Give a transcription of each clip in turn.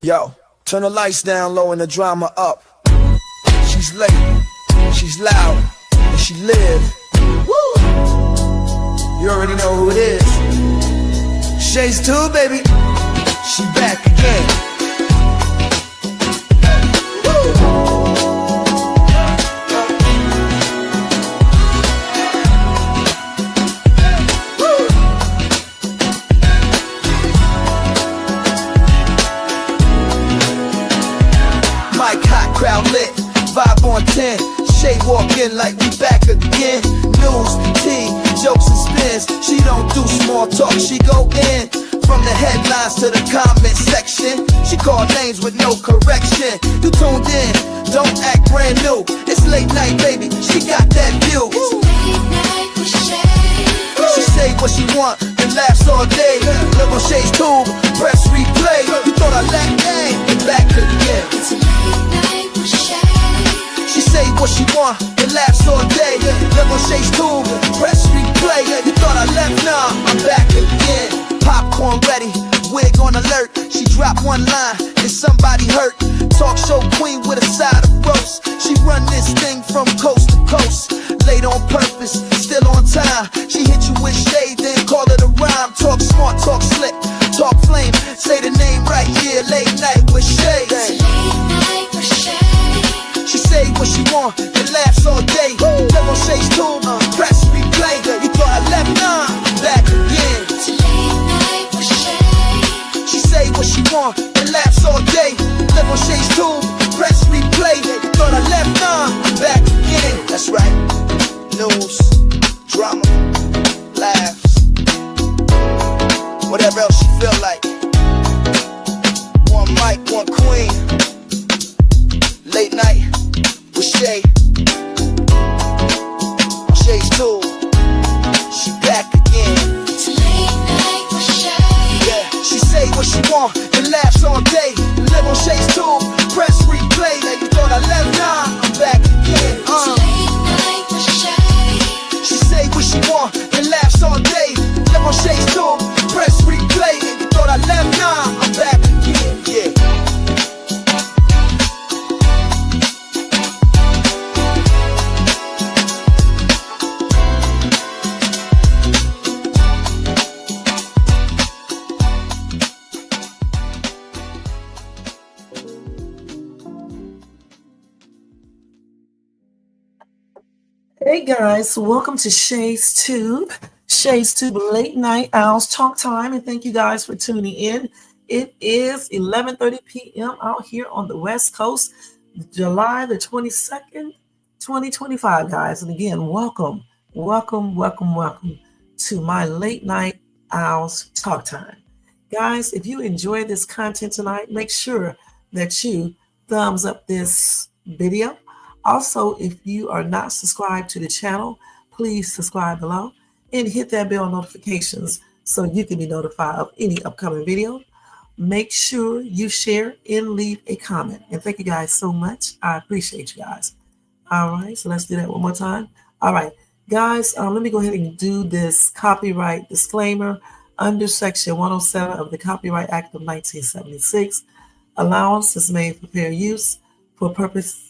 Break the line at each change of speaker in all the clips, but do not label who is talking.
Yo, turn the lights down low and the drama up. She's late, she's loud, and she live. Woo! You already know who it is. Shades 2, baby. She back again. Crowd lit, vibe on 10. Shay walk in like we back again. News, tea, jokes and spins. She don't do small talk, she go in. From the headlines to the comment section, she call names with no correction. You tuned in, don't act brand new. It's late night, baby, she got that view.
Late night with Shay.
She say what she want and laughs all day. Live on Shay's tube, press replay. You thought I lacked game, get back again.
It's late night with Shay.
She say what she want and laughs all day. Live on Shay's tube, press replay. You thought I left, nah, I'm back again. Popcorn ready, wig on alert. She dropped one line and somebody hurt. Talk show queen with a side of roast. She run this thing from coast to coast. Late on purpose, still on time. She hit you with shade, then call it a rhyme. Talk smart, talk slick, talk flame. Say the name right, yeah, late night with Shay.
Late night with Shay.
She say what she want and laughs all day. Live on Shay's tube, press replay. You thought I left, nah, I'm back again.
It's late night with Shay.
She say what she want and laughs all day. Live on Shay's tube, press replay. You thought I left, nah, I'm back again. That's right. News, drama, laughs, whatever else you feel like. One mic, one queen. Late night with Shay. On Shay's tube, she back again.
It's late night with Shay.
Yeah, she say what she want and laughs all day. Live on Shay's tube, press replay. Like you thought I left, nah, I'm back again.
It's late night with Shay.
She say what she want and laughs all day. Live on Shay's tube, press replay. Like you thought I left, nah, I'm back again. Yeah.
Hey guys, welcome to Shay's Tube Late Night Owls Talk Time, and thank you guys for tuning in. It is 11:30 p.m. out here on the West Coast, July the 22nd, 2025, guys. And again, welcome to my Late Night Owls Talk Time. Guys, if you enjoy this content tonight, make sure that you thumbs up this video. Also, if you are not subscribed to the channel, please subscribe below and hit that bell notifications so you can be notified of any upcoming video. Make sure you share and leave a comment. And thank you guys so much. I appreciate you guys. All right, so let's do that one more time. All right, guys, let me go ahead and do this copyright disclaimer under Section 107 of the Copyright Act of 1976. Allowance is made for fair use for purposes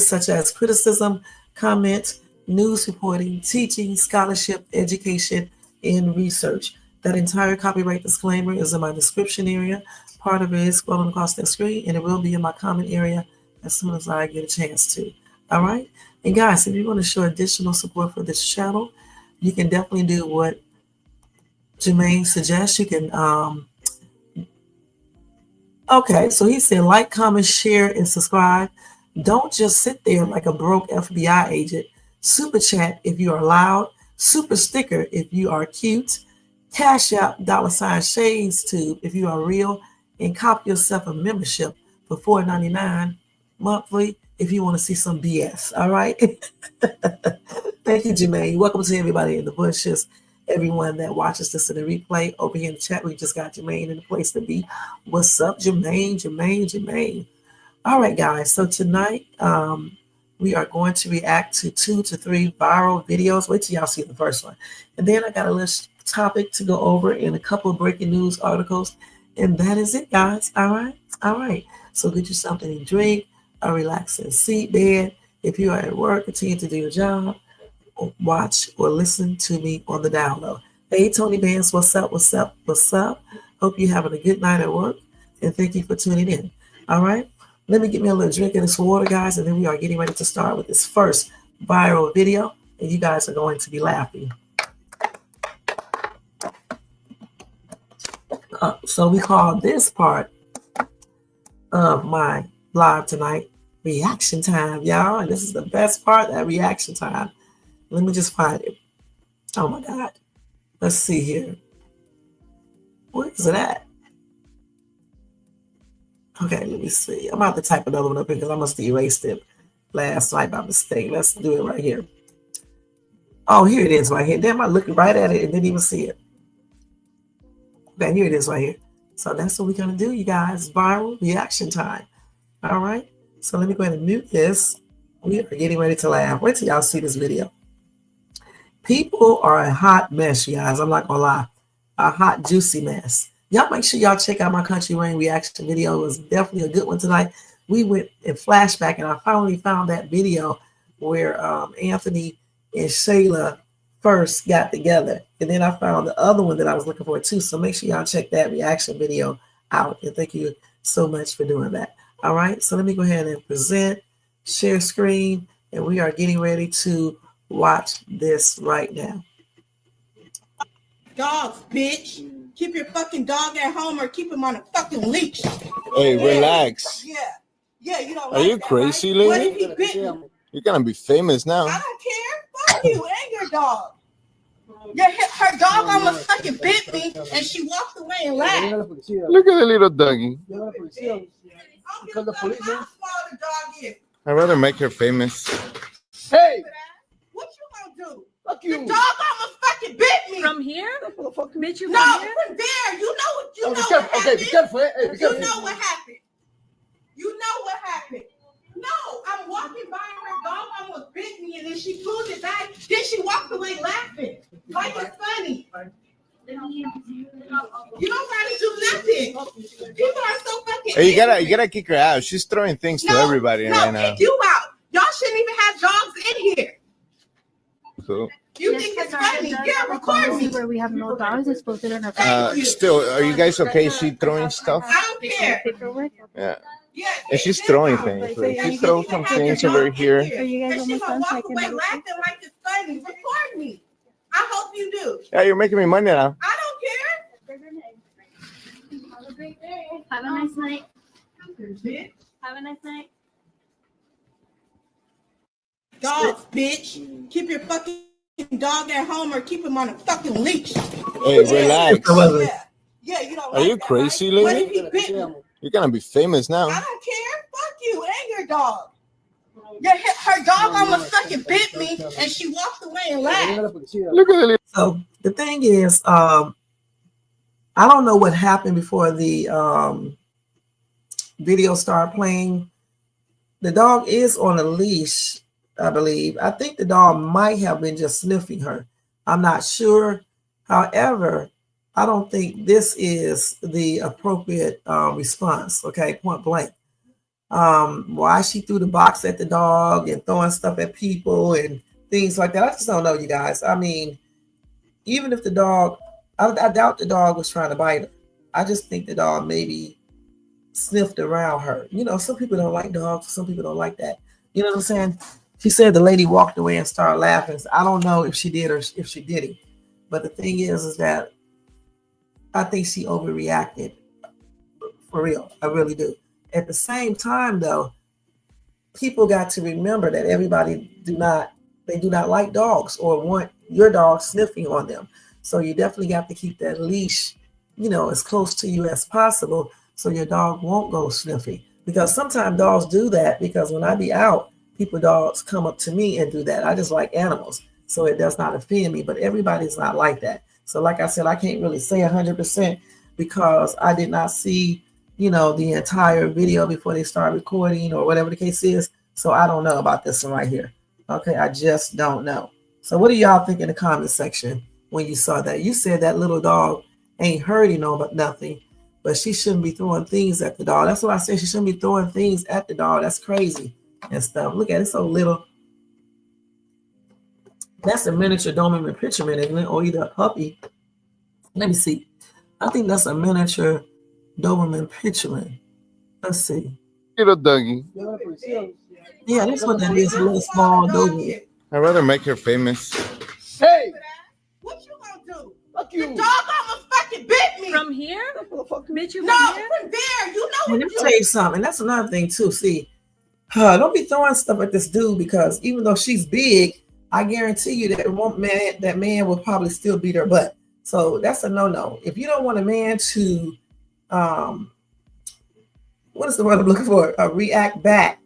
such as criticism, comment, news reporting, teaching, scholarship, education, and research. That entire copyright disclaimer is in my description area. Part of it is scrolling across that screen, and it will be in my comment area as soon as I get a chance to. All right? And guys, if you want to show additional support for this channel, you can definitely do what Jermaine suggests. You can, okay, so he said like, comment, share, and subscribe. Don't just sit there like a broke FBI agent. Super chat if you are loud. Super sticker if you are cute. Cash out $ Shades Tube if you are real. And copy yourself a membership for $4.99 monthly if you want to see some BS. All right. Thank you, Jermaine. Welcome to everybody in the bushes. Everyone that watches this in the replay over here in the chat. We just got Jermaine in the place to be. What's up, Jermaine? All right, guys. So tonight, we are going to react to 2 to 3 viral videos. Wait till y'all see the first one. And then I got a list topic to go over and a couple of breaking news articles. And that is it, guys. All right. All right. So get you something to drink, a relaxing seat bed. If you are at work, continue to do your job. Watch or listen to me on the download. Hey, Tony Vance, what's up? What's up? What's up? Hope you're having a good night at work. And thank you for tuning in. All right. Let me get me a little drink of this water, guys. And then we are getting ready to start with this first viral video. And you guys are going to be laughing. So we call this part of my live tonight reaction time, y'all. And this is the best part, that reaction time. Let me just find it. Oh my God. Let's see here. Where is it at? Okay, let me see. I'm about to type another one up here because I must have erased it last night by mistake. Let's do it right here. Oh, here it is right here. Damn, I looked right at it and didn't even see it. Okay, here it is right here. So that's what we're going to do, you guys. Viral reaction time. All right. So let me go ahead and mute this. We are getting ready to laugh. Wait till y'all see this video. People are a hot mess, you guys. I'm not going to lie. A hot, juicy mess. Y'all make sure y'all check out my Country Rain reaction video. It was definitely a good one tonight. We went in flashback, and I finally found that video where Anthony and Shayla first got together. And then I found the other one that I was looking for too. So make sure y'all check that reaction video out. And thank you so much for doing that. All right. So let me go ahead and present, share screen, and we are getting ready to watch this right now.
Dogs, bitch. Keep your fucking dog at home or keep him on a fucking leash.
Hey, relax.
Yeah. Yeah, you don't
Are
like
you
that,
crazy,
right? What
lady?
if he bit me?
You're gonna be famous now.
I don't care. Fuck you and your dog. Her dog almost fucking bit me and she walked away and laughed.
Look at the little doggy.
Because the police how small the dog is.
I'd rather make her famous.
Hey! What you gonna do? Fuck you. The dog almost fucking bit me.
From here? Bit you
No,
from here?
from there. You know what you know
be
what
careful.
happened.
Okay, be careful. Hey, be
You
careful.
know what happened. You know what happened. No, I'm walking by and her dog almost bit me and then she pulled it back. Then she walked away laughing. Like it's funny. You don't gotta do nothing. People are so fucking
Hey, you
ignorant.
gotta kick her out. She's throwing things to
No,
everybody
no,
right now.
kick you out. Y'all shouldn't even have dogs in here.
So,
You think it's funny? Yeah, record me.
Where we have no dogs, it's posted on our
still, are you guys okay? She throwing stuff?
I don't care.
paperwork.
Yeah.
Yeah,
And she's throwing things. Like, she throws some things over here.
Are you guys
And she
almost
gonna
done so I
walk
can
away
edit
laughing like it's funny. Record me. I hope you do.
Yeah, you're making me money now.
I don't care.
Have a great day. Have a nice night. Have a nice night.
Dogs, bitch. Keep your fucking dog at home or keep him on a fucking leash.
Hey, relax.
Yeah. Yeah, you don't
Are
like
you
that,
crazy,
right? What
lady?
if he bit me?
You're gonna be famous now.
I don't care. Fuck you and your dog. Her dog almost fucking bit me and she walked away and laughed.
Look at the little.
So the thing is, I don't know what happened before the video started playing. The dog is on a leash, I believe. I think the dog might have been just sniffing her. I'm not sure. However, I don't think this is the appropriate response, okay, point blank. Why she threw the box at the dog and throwing stuff at people and things like that. I just don't know, you guys. I mean, even if the dog, I doubt the dog was trying to bite her. I just think the dog maybe sniffed around her. You know, some people don't like dogs. Some people don't like that. You know what I'm saying? She said the lady walked away and started laughing. So I don't know if she did or if she didn't. But the thing is that I think she overreacted. For real. I really do. At the same time, though, people got to remember that everybody do not like dogs or want your dog sniffing on them. So you definitely have to keep that leash, you know, as close to you as possible so your dog won't go sniffing. Because sometimes dogs do that, because when I be out, dogs come up to me and do that. I just like animals, so it does not offend me, but everybody's not like that. So like I said, I can't really say 100% because I did not see, you know, the entire video before they start recording or whatever the case is. So I don't know about this one right here. Okay, I just don't know. So what do y'all think in the comment section when you saw that? You said that little dog ain't hurting no but nothing, but she shouldn't be throwing things at the dog. That's what I said. She shouldn't be throwing things at the dog. That's crazy and stuff. Look at it, so little. That's a miniature Doberman Pictureman, isn't it? Or either a puppy. Let me see. I think that's a miniature Doberman Pictureman. Let's see.
Little doggy.
Yeah, that's what that is. A little small Doberman.
I'd rather make her famous.
Hey! What you gonna do?
Fuck
The
you.
dog almost fucking bit me.
From here? Bitch, you
No,
from here?
from there. You know
And
what
let me tell you something. That's another thing too. See, don't be throwing stuff at this dude because even though she's big, I guarantee you that man will probably still beat her butt. So that's a no-no. If you don't want a man to, what is the word I'm looking for? React back.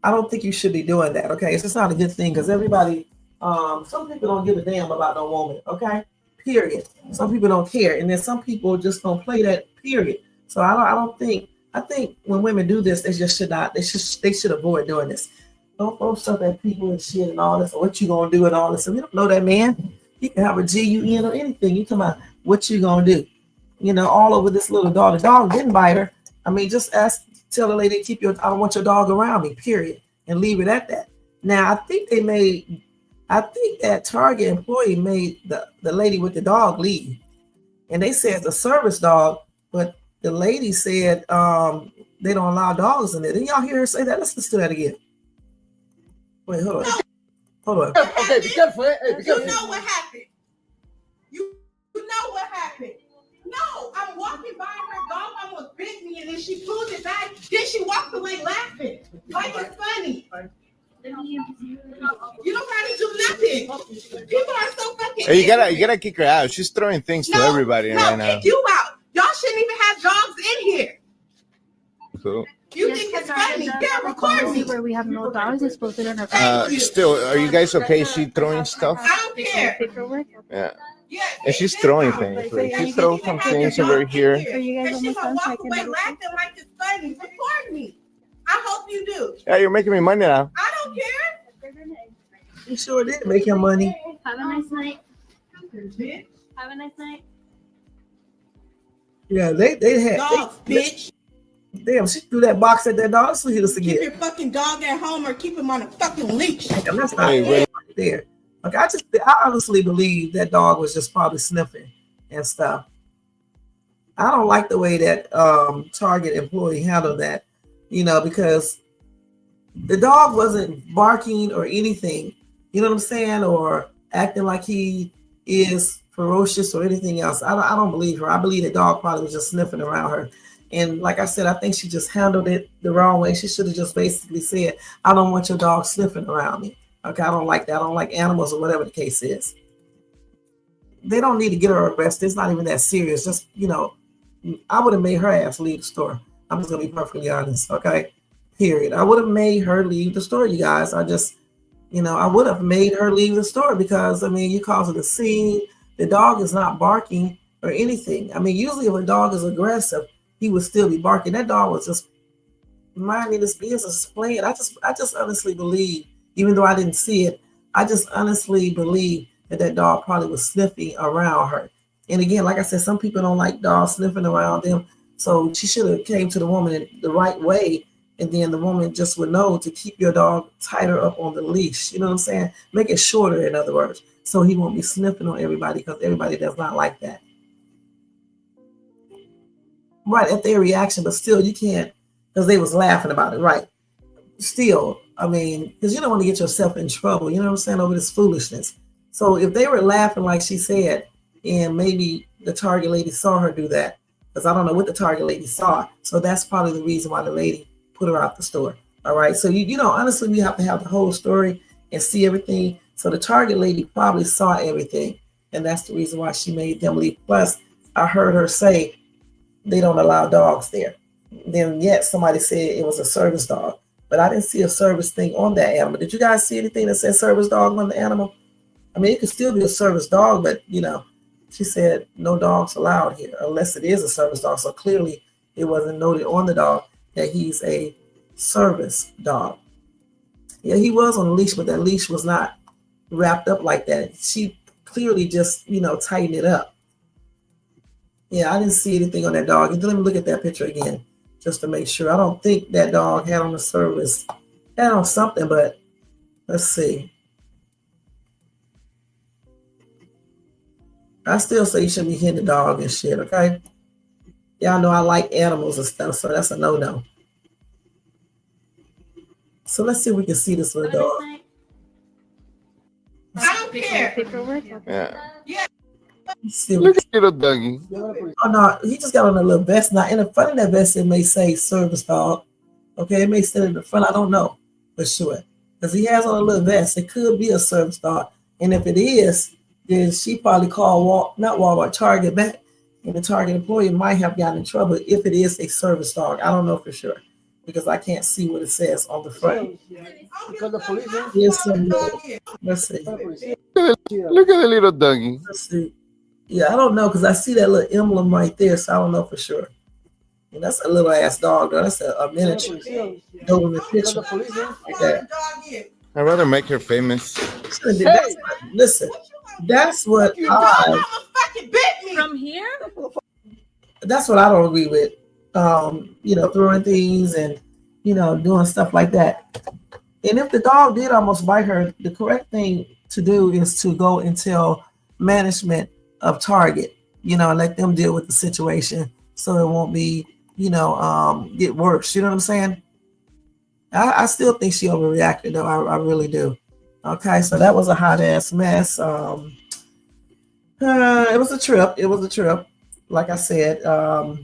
I don't think you should be doing that. Okay, it's just not a good thing because everybody, some people don't give a damn about no woman. Okay, period. Some people don't care, and then some people just don't play that. Period. So I don't think. I think when women do this, they just should not. They should avoid doing this. Don't throw stuff at people and shit and all this. Or what you gonna do and all this? And we don't know that man. He can have a GUN or anything. You talking about what you gonna do? You know, all over this little dog. The dog didn't bite her. I mean, just tell the lady, I don't want your dog around me, period. And leave it at that. Now, I think that Target employee made the lady with the dog leave. And they said it's a service dog, but the lady said they don't allow dogs in there. Didn't y'all hear her say that? Let's do that again. Wait, hold on.
Okay, be careful. Hey, be
You
careful.
know what happened. You know what happened. No, I'm walking by her dog almost bit me and then she pulled it back. Then she walked away laughing. Like it's funny. You don't gotta do nothing. People are so fucking
Hey, you gotta kick her out. She's throwing things to everybody right now.
kick you out. Y'all shouldn't even have dogs in here.
So,
You think it's funny? Yeah, record me.
Where we have no dogs, it's posted on our
still, are you guys okay? Is she throwing stuff?
I don't care.
paperwork.
Yeah.
Yeah,
And she's throwing things. Like, she throws some things over here.
Are you guys
And she's
almost
gonna
done? So I
walk
can
away
edit
laughing like it's funny. Record me. I hope you do.
Yeah, you're making me money now.
I don't care.
He sure did make him money.
Have a nice night. Have a nice night.
Yeah, they had.
Dogs, bitch.
Damn, she threw that box at that dog. Let's hit us
Keep
again.
your fucking dog at home or keep him on a fucking leash.
Damn, that's not
Hey,
right there. Okay, I honestly believe that dog was just probably sniffing and stuff. I don't like the way that Target employee handled that, because the dog wasn't barking or anything, you know what I'm saying, or acting like he is ferocious or anything else. I don't believe her. I believe the dog probably was just sniffing around her. And like I said, I think she just handled it the wrong way. She should have just basically said, I don't want your dog sniffing around me. Okay, I don't like that. I don't like animals or whatever the case is. They don't need to get her arrested. It's not even that serious. Just, I would have made her ass leave the store. I'm just going to be perfectly honest, okay? Period. I would have made her leave the store, you guys. I would have made her leave the store because, you causing a scene. The dog is not barking or anything. Usually if a dog is aggressive, he would still be barking. That dog was just minding his business, playing. I just honestly believe, even though I didn't see it, I just honestly believe that dog probably was sniffing around her. And again, like I said, some people don't like dogs sniffing around them. So she should have came to the woman in the right way. And then the woman just would know to keep your dog tighter up on the leash. You know what I'm saying? Make it shorter, in other words, so he won't be sniffing on everybody because everybody does not like that. Right, at their reaction, but still you can't, because they was laughing about it, right? Still, because you don't want to get yourself in trouble, you know what I'm saying, over this foolishness. So if they were laughing like she said, and maybe the Target lady saw her do that, because I don't know what the Target lady saw, so that's probably the reason why the lady put her out the store. All right, so honestly, we have to have the whole story and see everything. So the Target lady probably saw everything, and that's the reason why she made them leave. Plus, I heard her say they don't allow dogs there. Then yet somebody said it was a service dog, but I didn't see a service thing on that animal. Did you guys see anything that said service dog on the animal? It could still be a service dog, but she said no dogs allowed here unless it is a service dog. So clearly it wasn't noted on the dog that he's a service dog. Yeah, he was on a leash, but that leash was not wrapped up like that. She clearly just, tightened it up. Yeah, I didn't see anything on that dog. Let me look at that picture again, just to make sure. I don't think that dog had on the service, had on something, but let's see. I still say you shouldn't be hitting the dog and shit, okay? Y'all know I like animals and stuff, so that's a no-no. So let's see if we can see this little dog.
I don't care.
Paperwork.
Yeah.
Let's see if
Look at little doggy.
oh no, he just got on a little vest. Now in the front of that vest, it may say service dog. Okay, it may say in the front. I don't know for sure because he has on a little vest. It could be a service dog, and if it is, then she probably called not Walmart, Target back, and the Target employee might have gotten in trouble if it is a service dog. I don't know for sure because I can't see what it says on the front.
Because the police.
Yes, let's see.
Look at the little doggy.
Let's see. Yeah, I don't know because I see that little emblem right there, so I don't know for sure. And that's a little ass dog, though. That's a miniature. Doberman picture. Like that.
I'd rather make her famous.
Listen, that's what
fucking bit me.
From here?
that's what I don't agree with. Throwing things and doing stuff like that. And if the dog did almost bite her, the correct thing to do is to go and tell management of Target, and let them deal with the situation so it won't be, get worse. You know what I'm saying? I still think she overreacted though. I really do. Okay, so that was a hot ass mess. It was a trip. It was a trip. Like I said, I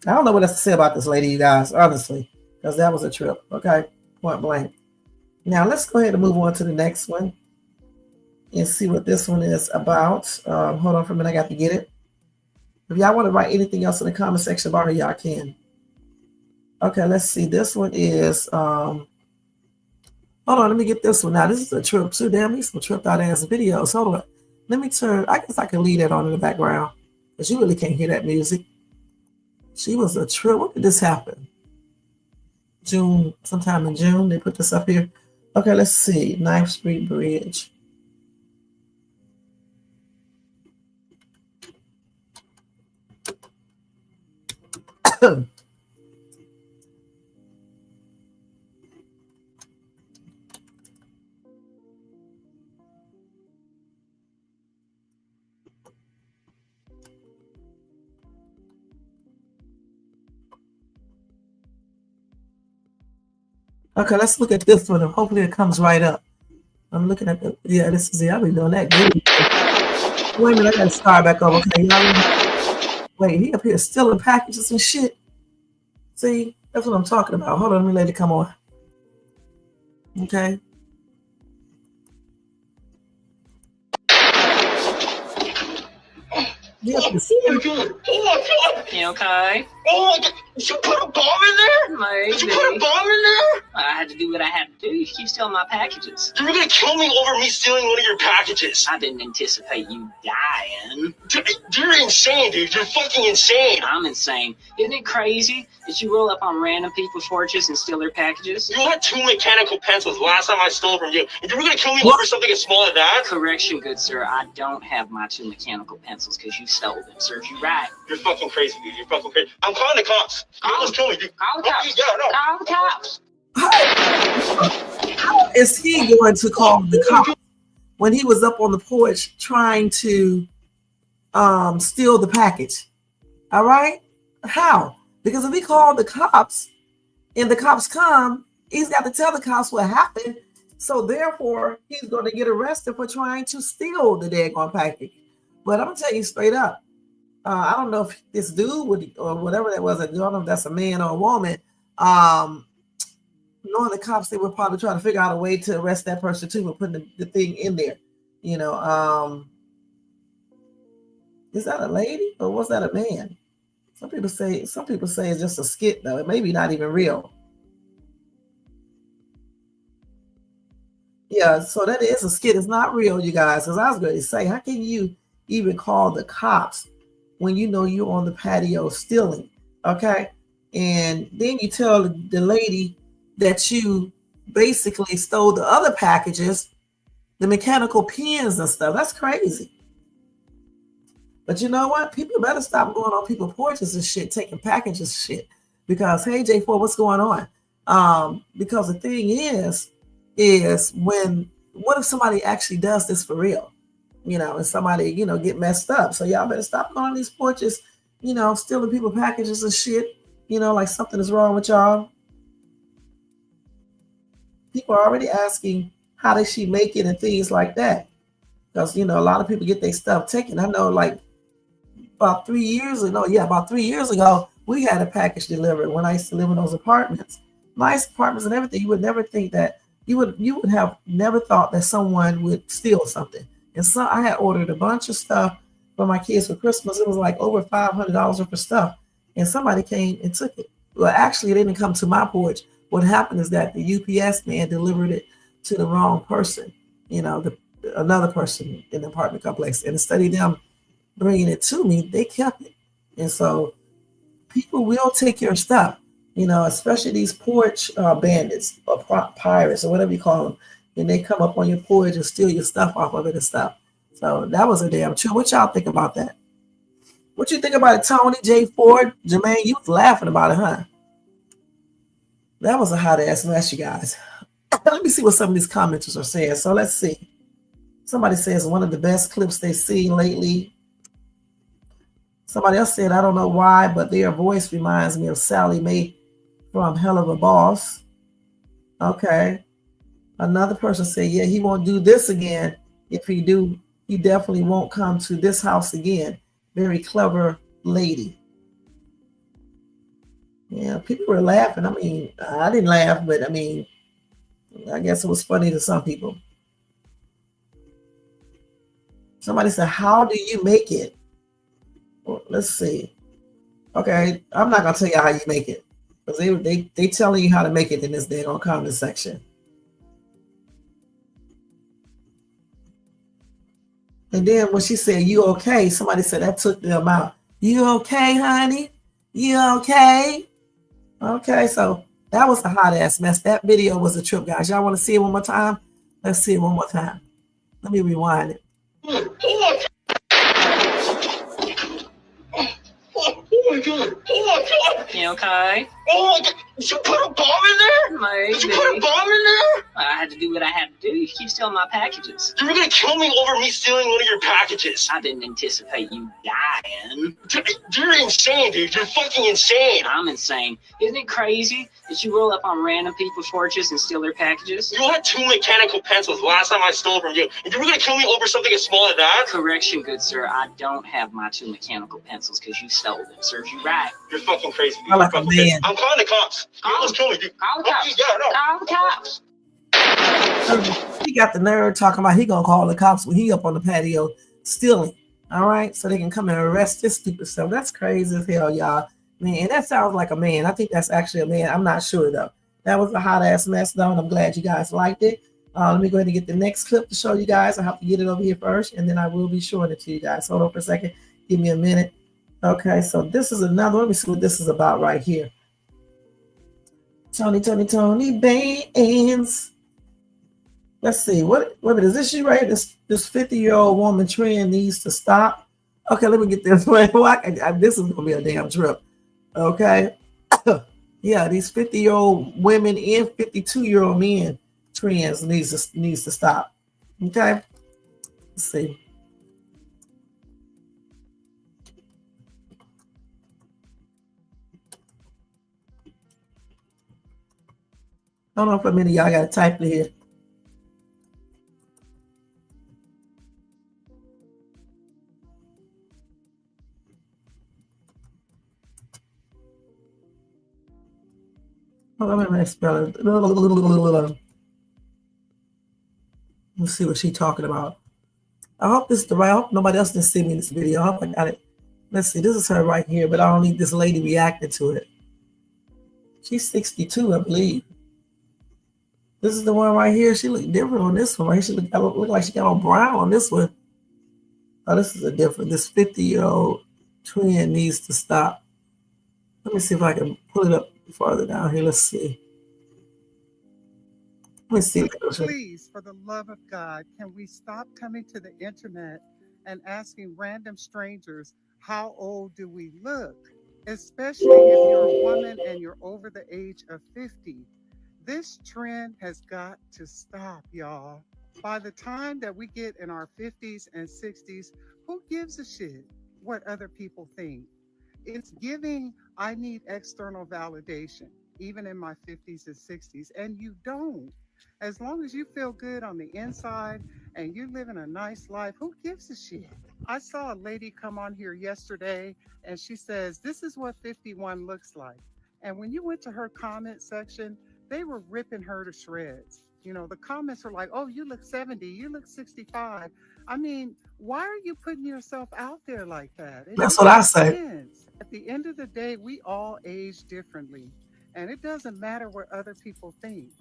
don't know what else to say about this lady, you guys, honestly, because that was a trip. Okay, point blank. Now let's go ahead and move on to the next one and see what this one is about. Hold on for a minute, I got to get it. If y'all want to write anything else in the comment section about her, y'all can. Okay, let's see. This one is, hold on, let me get this one. Now, this is a trip too. Damn, these some tripped out ass videos. Hold on. Let me turn, I guess I can leave that on in the background because you really can't hear that music. She was a trip. When did this happen? June, sometime in June, they put this up here. Okay, let's see. 9th Street Bridge. Okay, let's look at this one. And hopefully it comes right up. I'm looking at the, yeah, this is, I've been doing that good. Wait a minute, I gotta start back over. Okay, wait, he up here stealing packages and shit. See, that's what I'm talking about. Hold on, let me let it come on. Okay. Yeah,
Oh my god!
You okay?
Oh my god! Did you put a bomb in there?
Maybe.
Did you put a bomb in there?
I had to do what I had to do. You keep stealing my packages.
You were gonna kill me over me stealing one of your packages.
I didn't anticipate you dying.
You're insane, dude. You're fucking insane.
I'm insane. Isn't it crazy that you roll up on random people's porches and steal their packages?
You had 2 mechanical pencils last time I stole from you. And you were gonna kill me over something as small as that?
Correction, good sir. I don't have my 2 mechanical pencils because you stole them. Serves you right.
You're fucking crazy, dude. You're fucking crazy. I'm calling the cops. You almost killed me, dude.
Call the cops.
Yeah, no.
Call the cops.
How is he going to call the cops when he was up on the porch trying to steal the package? All right? How? Because if he called the cops and the cops come, he's got to tell the cops what happened. So therefore, he's going to get arrested for trying to steal the daggone package. But I'm going to tell you straight up, I don't know if this dude would, or whatever that was, I don't know if that's a man or a woman, knowing the cops, they would probably try to figure out a way to arrest that person too for putting the thing in there. Is that a lady or was that a man? Some people say it's just a skit though. It may be not even real. Yeah, so that is a skit. It's not real, you guys. Because I was going to say, how can you even call the cops when you know you're on the patio stealing? Okay, and then you tell the lady that you basically stole the other packages, the mechanical pens and stuff. That's crazy. But you know what? People better stop going on people's porches and shit, taking packages and shit. Because hey, J4, what's going on? Because the thing is when what if somebody actually does this for real? And somebody, get messed up. So y'all better stop going on these porches, stealing people packages and shit, like something is wrong with y'all. People are already asking how does she make it and things like that. Because, a lot of people get their stuff taken. I know like about 3 years ago, we had a package delivered when I used to live in those apartments. Nice apartments and everything. You would never think that you would have never thought that someone would steal something. And so I had ordered a bunch of stuff for my kids for Christmas. It was like over $500 worth of stuff. And somebody came and took it. Well, actually, it didn't come to my porch. What happened is that the UPS man delivered it to the wrong person, another person in the apartment complex. And instead of them bringing it to me, they kept it. And so people will take your stuff, especially these porch bandits or pirates or whatever you call them. And they come up on your porch and steal your stuff off of it and stuff. So that was a damn true. What y'all think about that? What you think about it, Tony, J. Ford, Jermaine? You was laughing about it, huh? That was a hot ass mess, you guys. Let me see what some of these commenters are saying. So let's see. Somebody says one of the best clips they've seen lately. Somebody else said, I don't know why, but their voice reminds me of Sally Mae from Hell of a Boss. Okay. Another person said, yeah, he won't do this again. If he do, he definitely won't come to this house again. Very clever lady. Yeah, people were laughing. I mean, I didn't laugh, but I mean, I guess it was funny to some people. Somebody said, how do you make it? Well, let's see. Okay, I'm not going to tell you how you make it. Because they telling you how to make it in this daggone comment section. And then when she said, you okay? Somebody said that took them out. You okay, honey? You okay? Okay, so that was a hot ass mess. That video was a trip, guys. Y'all want to see it one more time? Let's see it one more time. Let me rewind it.
Oh my god! Oh my god!
You okay?
Oh my god! Did you put a bomb in there?
Maybe.
Did you put a bomb in there?
I had to do what I had to do. You keep stealing my packages.
You were gonna kill me over me stealing one of your packages.
I didn't anticipate you dying.
You're insane, dude. You're fucking insane.
I'm insane. Isn't it crazy that you roll up on random people's porches and steal their packages?
You had 2 mechanical pencils last time I stole from you. And you were gonna kill me over something as small as that?
Correction, good sir. I don't have my 2 mechanical pencils because you stole them. Serves you right.
You're fucking crazy, dude.
I like a man.
I'm calling the cops. Let's kill me, dude.
Call the cops.
Yeah, no.
Call the cops.
He got the nerve talking about he gonna call the cops when he up on the patio stealing. All right, so they can come and arrest this stupid stuff. That's crazy as hell, y'all. Man, that sounds like a man. I think that's actually a man. I'm not sure though. That was a hot ass mess though, and I'm glad you guys liked it. Let me go ahead and get the next clip to show you guys. I have to get it over here first, and then I will be showing it to you guys. Hold on for a second. Give me a minute. Okay, so this is another. Let me see what this is about right here. Tony Baines. Let's see. What is this? You right? This 50-year-old woman trend needs to stop. Okay, let me get this way. This is gonna be a damn trip. Okay. Yeah, these 50-year-old women and 52-year-old men trends needs to stop. Okay. Let's see. Hold on for a minute, y'all gotta type it here. Hold on, let me spell it. Let's see what she's talking about. I hope this is the right. I hope nobody else didn't see me in this video. I hope I got it. Let's see. This is her right here, but I don't need this lady reacting to it. She's 62, I believe. This is the one right here. She looked different on this one. Right? She look like she got on brown on this one. Oh, this is a different. This 50-year-old trend needs to stop. Let me see if I can pull it up farther down here. Let's see. Let me see.
Please, for the love of God, can we stop coming to the internet and asking random strangers, how old do we look? Especially if you're a woman and you're over the age of 50. This trend has got to stop, y'all. By the time that we get in our 50s and 60s, who gives a shit what other people think? It's giving, I need external validation, even in my 50s and 60s. And you don't. As long as you feel good on the inside and you're living a nice life, who gives a shit? I saw a lady come on here yesterday and she says, this is what 51 looks like. And when you went to her comment section, they were ripping her to shreds. You know, the comments are like, oh, you look 70, you look 65. I mean, why are you putting yourself out there like that? It
That's
makes
what I
no
say.
sense. At the end of the day, we all age differently. And it doesn't matter what other people think.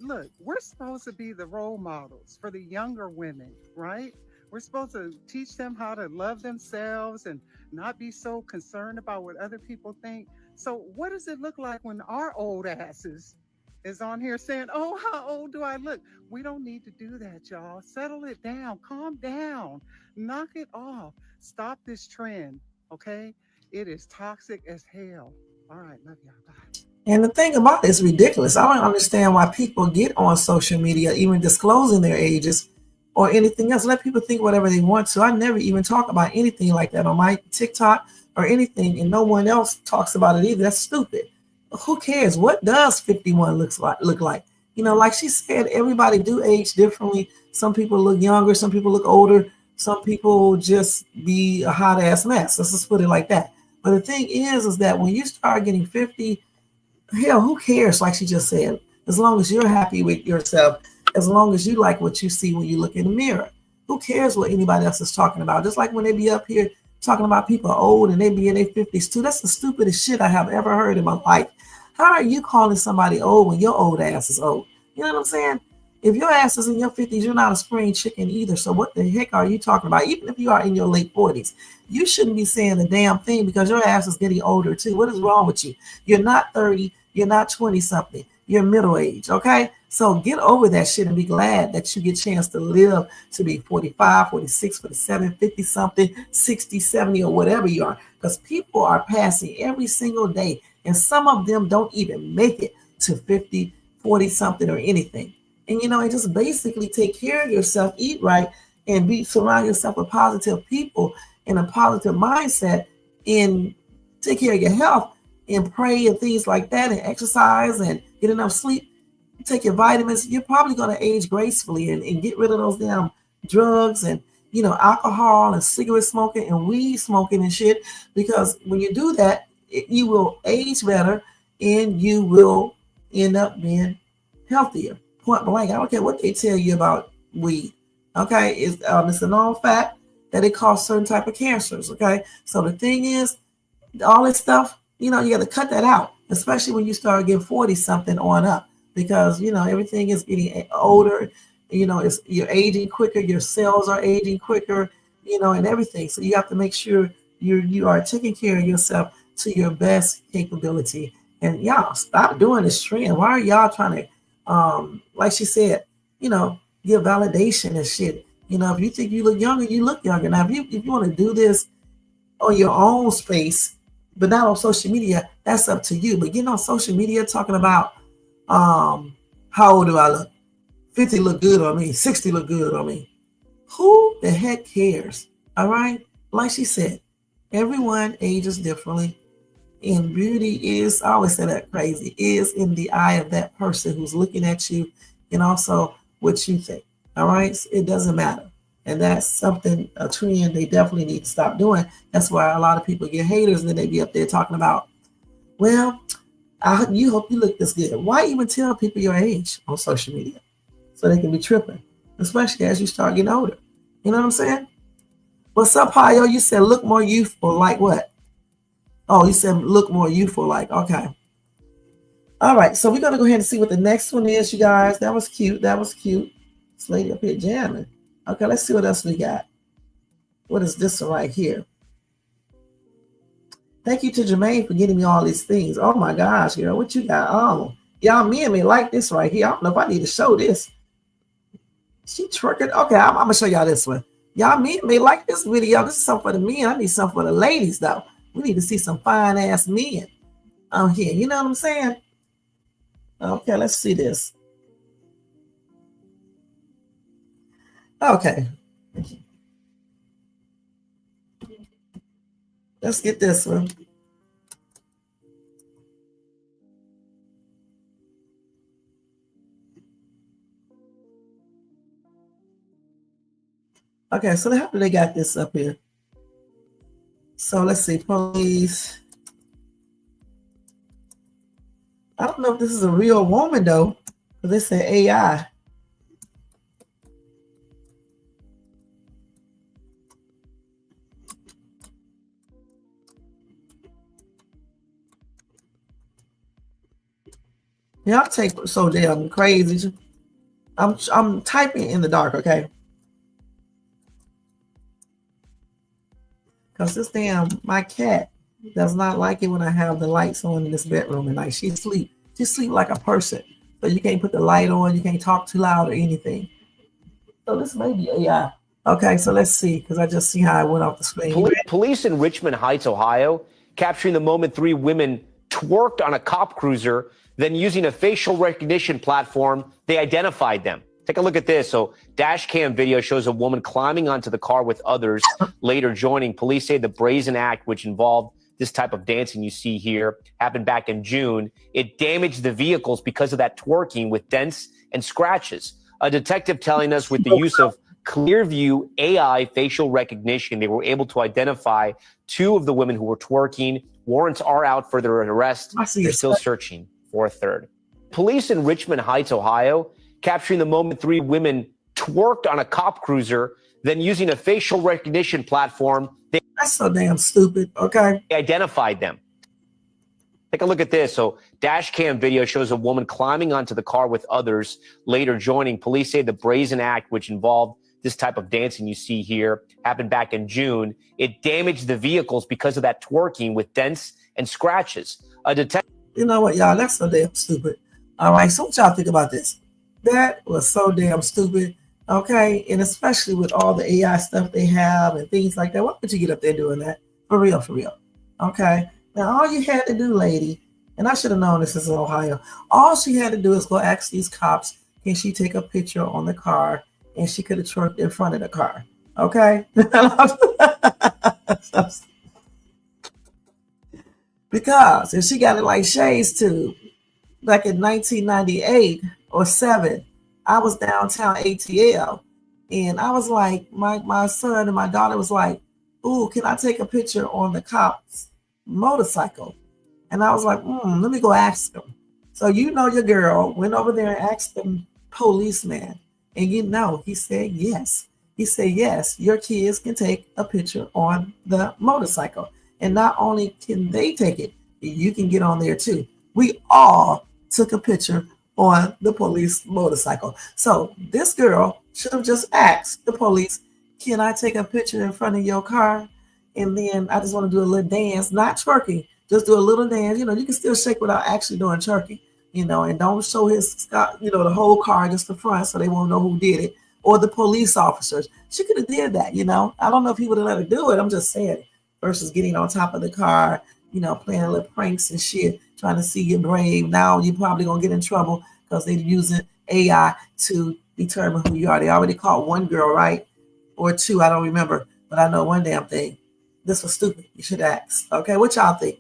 Look, we're supposed to be the role models for the younger women, right? We're supposed to teach them how to love themselves and not be so concerned about what other people think. So, what does it look like when our old asses is on here saying, oh, how old do I look? We don't need to do that, y'all. Settle it down, calm down, knock it off, stop this trend, okay? It is toxic as hell. All right, love y'all. Bye.
And the thing about it is ridiculous. I don't understand why people get on social media, even disclosing their ages or anything else. Let people think whatever they want to. I never even talk about anything like that on my TikTok or anything, and no one else talks about it either. That's stupid. Who cares? What does 51 look like? You know, like she said, everybody do age differently. Some people look younger, some people look older, some people just be a hot ass mess. Let's just put it like that. But the thing is that when you start getting 50, hell, who cares? Like she just said, as long as you're happy with yourself, as long as you like what you see when you look in the mirror, who cares what anybody else is talking about? Just like when they be up here talking about people old and they be in their 50s too. That's the stupidest shit I have ever heard in my life. How are you calling somebody old when your old ass is old? You know what I'm saying? If your ass is in your 50s, you're not a spring chicken either. So what the heck are you talking about? Even if you are in your late 40s, you shouldn't be saying the damn thing because your ass is getting older too. What is wrong with you? You're not 30. You're not 20 something. You're middle age. Okay. So get over that shit and be glad that you get a chance to live to be 45, 46, 47, 50 something, 60, 70 or whatever you are. Because people are passing every single day. And some of them don't even make it to 50, 40 something or anything. And, you know, and just basically take care of yourself, eat right, and surround yourself with positive people and a positive mindset, and take care of your health and pray and things like that, and exercise and get enough sleep, take your vitamins. You're probably going to age gracefully and get rid of those damn drugs and, you know, alcohol and cigarette smoking and weed smoking and shit. Because when you do that, you will age better and you will end up being healthier. Point blank. I don't care what they tell you about weed. Okay, it's a known fact that it causes certain type of cancers. Okay, so the thing is, all this stuff, you know, you got to cut that out, especially when you start getting 40 something on up, because you know everything is getting older. You know, you're aging quicker. Your cells are aging quicker. You know, and everything. So you have to make sure you are taking care of yourself to your best capability. And y'all stop doing this trend. Why are y'all trying to? Like she said, you know, give validation and shit. You know, if you think you look younger, you look younger. Now, if you want to do this on your own space, but not on social media, that's up to you. But getting on social media talking about how old do I look? 50 look good on me, 60 look good on me. Who the heck cares? All right. Like she said, everyone ages differently. And beauty is, I always say that crazy, is in the eye of that person who's looking at you, and also what you think. All right. So it doesn't matter. And that's something, a trend they definitely need to stop doing. That's why a lot of people get haters and then they be up there talking about, well, you hope you look this good. Why even tell people your age on social media? So they can be tripping, especially as you start getting older. You know what I'm saying? What's up, Payo? You said look more youthful, like what? Oh, you said look more youthful, like, okay. All right, so we're going to go ahead and see what the next one is, you guys. That was cute. That was cute. This lady up here jamming. Okay, let's see what else we got. What is this one right here? Thank you to Jermaine for getting me all these things. Oh, my gosh, girl, what you got on? Y'all, me and me like this right here. I don't know if I need to show this. She twerking. Okay, I'm going to show y'all this one. Y'all men may like this video. This is something for the men. I need something for the ladies, though. We need to see some fine ass men on here. You know what I'm saying? Okay, let's see this. Okay. Let's get this one. Okay, so how do they got this up here? So let's see, police. I don't know if this is a real woman though, because they say AI. Y'all take so damn crazy. I'm typing in the dark, okay? Because this damn, my cat does not like it when I have the lights on in this bedroom at night. She sleep like a person. So you can't put the light on, you can't talk too loud or anything. So this may be AI. Okay, so let's see, because I just see how it went off the screen.
Police in Richmond Heights, Ohio, capturing the moment 3 women twerked on a cop cruiser, then using a facial recognition platform, they identified them. Take a look at this. So dash cam video shows a woman climbing onto the car with others, later joining. Police say the brazen act, which involved this type of dancing you see here, happened back in June. It damaged the vehicles because of that twerking with dents and scratches. A detective telling us with the use of Clearview AI facial recognition, they were able to identify 2 of the women who were twerking. Warrants are out for their arrest. They're still searching for a third. Police in Richmond Heights, Ohio, capturing the moment 3 women twerked on a cop cruiser, then using a facial recognition platform, they
That's so damn stupid, okay?
identified them. Take a look at this. So dash cam video shows a woman climbing onto the car with others, later joining. Police say the brazen act, which involved this type of dancing you see here, happened back in June. It damaged the vehicles because of that twerking with dents and scratches. A detective.
You know what, y'all? That's so damn stupid. All right, so what y'all think about this? That was so damn stupid, okay? And especially with all the AI stuff they have and things like that. Why would you get up there doing that? For real, okay? Now, all you had to do, lady, and I should have known this is in Ohio, all she had to do is go ask these cops, can she take a picture on the car? And she could have twerked in front of the car, okay? Because if she got it like Shay's too, back in 1998 or 7, I was downtown ATL, and I was like, my son and my daughter was like, ooh, can I take a picture on the cop's motorcycle? And I was like, let me go ask him. So you know your girl went over there and asked the policeman, and you know, he said yes. He said, yes, your kids can take a picture on the motorcycle. And not only can they take it, you can get on there too. We all took a picture on the police motorcycle. So this girl should have just asked the police, can I take a picture in front of your car? And then I just want to do a little dance, not twerking, just do a little dance. You know, you can still shake without actually doing twerking, you know, and don't show his, you know, the whole car, just the front, so they won't know who did it, or the police officers. She could have did that, you know. I don't know if he would have let her do it. I'm just saying, versus getting on top of the car, you know, playing little pranks and shit, trying to see you brave. Now you're probably going to get in trouble because they're using AI to determine who you are. They already caught one girl, right? Or 2, I don't remember. But I know one damn thing. This was stupid. You should ask. Okay, what y'all think?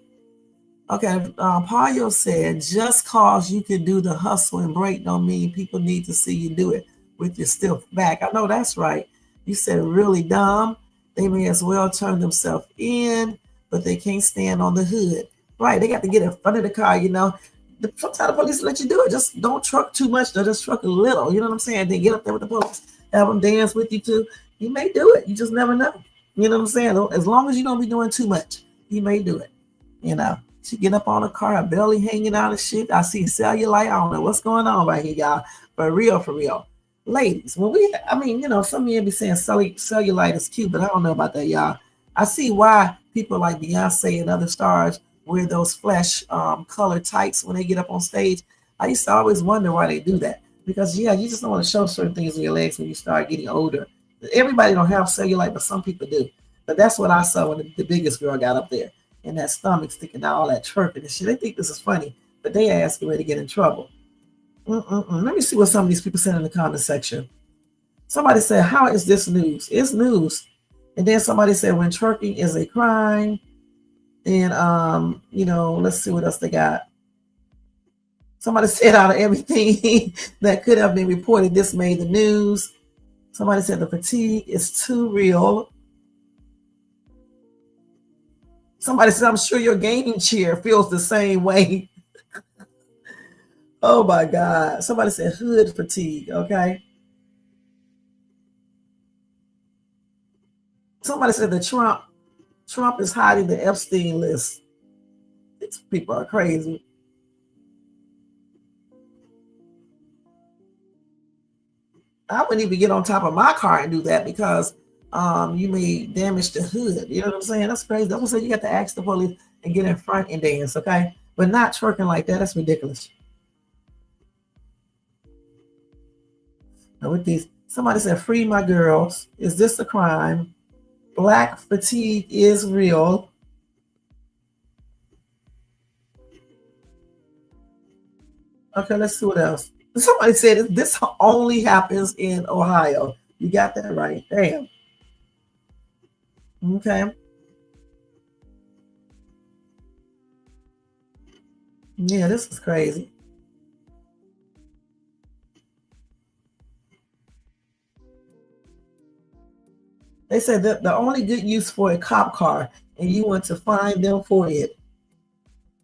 Okay, Payo said, just cause you can do the hustle and break don't mean people need to see you do it with your stiff back. I know that's right. You said really dumb. They may as well turn themselves in, but they can't stand on the hood. Right, they got to get in front of the car, you know. Sometimes the police let you do it. Just don't truck too much. They'll just truck a little. You know what I'm saying? Then get up there with the police. Have them dance with you too. You may do it. You just never know. You know what I'm saying? As long as you don't be doing too much, you may do it. You know, she get up on the car, her belly hanging out and shit. I see cellulite. I don't know what's going on right here, y'all. For real. Ladies, when I mean, you know, some men be saying cellulite is cute, but I don't know about that, y'all. I see why people like Beyonce and other stars wear those flesh color tights when they get up on stage. I used to always wonder why they do that. Because, yeah, you just don't want to show certain things in your legs when you start getting older. Everybody don't have cellulite, but some people do. But that's what I saw when the biggest girl got up there, and that stomach sticking out, all that chirping and shit. They think this is funny, but they ask where to get in trouble. Let me see what some of these people said in the comment section. Somebody said, "How is this news?" It's news. And then somebody said, "When twerking is a crime." And let's see what else they got. Somebody said, "Out of everything that could have been reported, this made the news." Somebody said, "The fatigue is too real." Somebody said, "I'm sure your gaming chair feels the same way." Oh my God. Somebody said hood fatigue. Okay. Somebody said that Trump is hiding the Epstein list. These people are crazy. I wouldn't even get on top of my car and do that because you may damage the hood. You know what I'm saying? That's crazy. That's what I said. You got to ask the police and get in front and dance, okay? But not twerking like that. That's ridiculous. Now with these, somebody said, "Free my girls. Is this a crime? Black fatigue is real." Okay, let's see what else. Somebody said this only happens in Ohio. You got that right. Damn. Okay. Yeah, this is crazy. They said that the only good use for a cop car, and you want to fine them for it.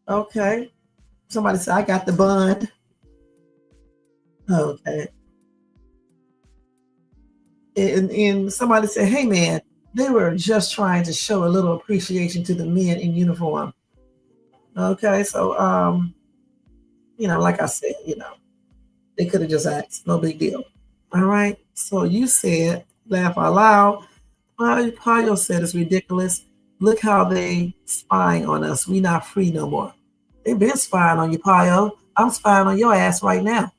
Okay. Somebody said, "I got the bond." Okay. And somebody said, "Hey man, they were just trying to show a little appreciation to the men in uniform." Okay, so like I said, they could have just asked, no big deal. All right. So you said, laugh out loud. Payo said it's ridiculous. Look how they spying on us. We not free no more. They've been spying on you, Payo. I'm spying on your ass right now.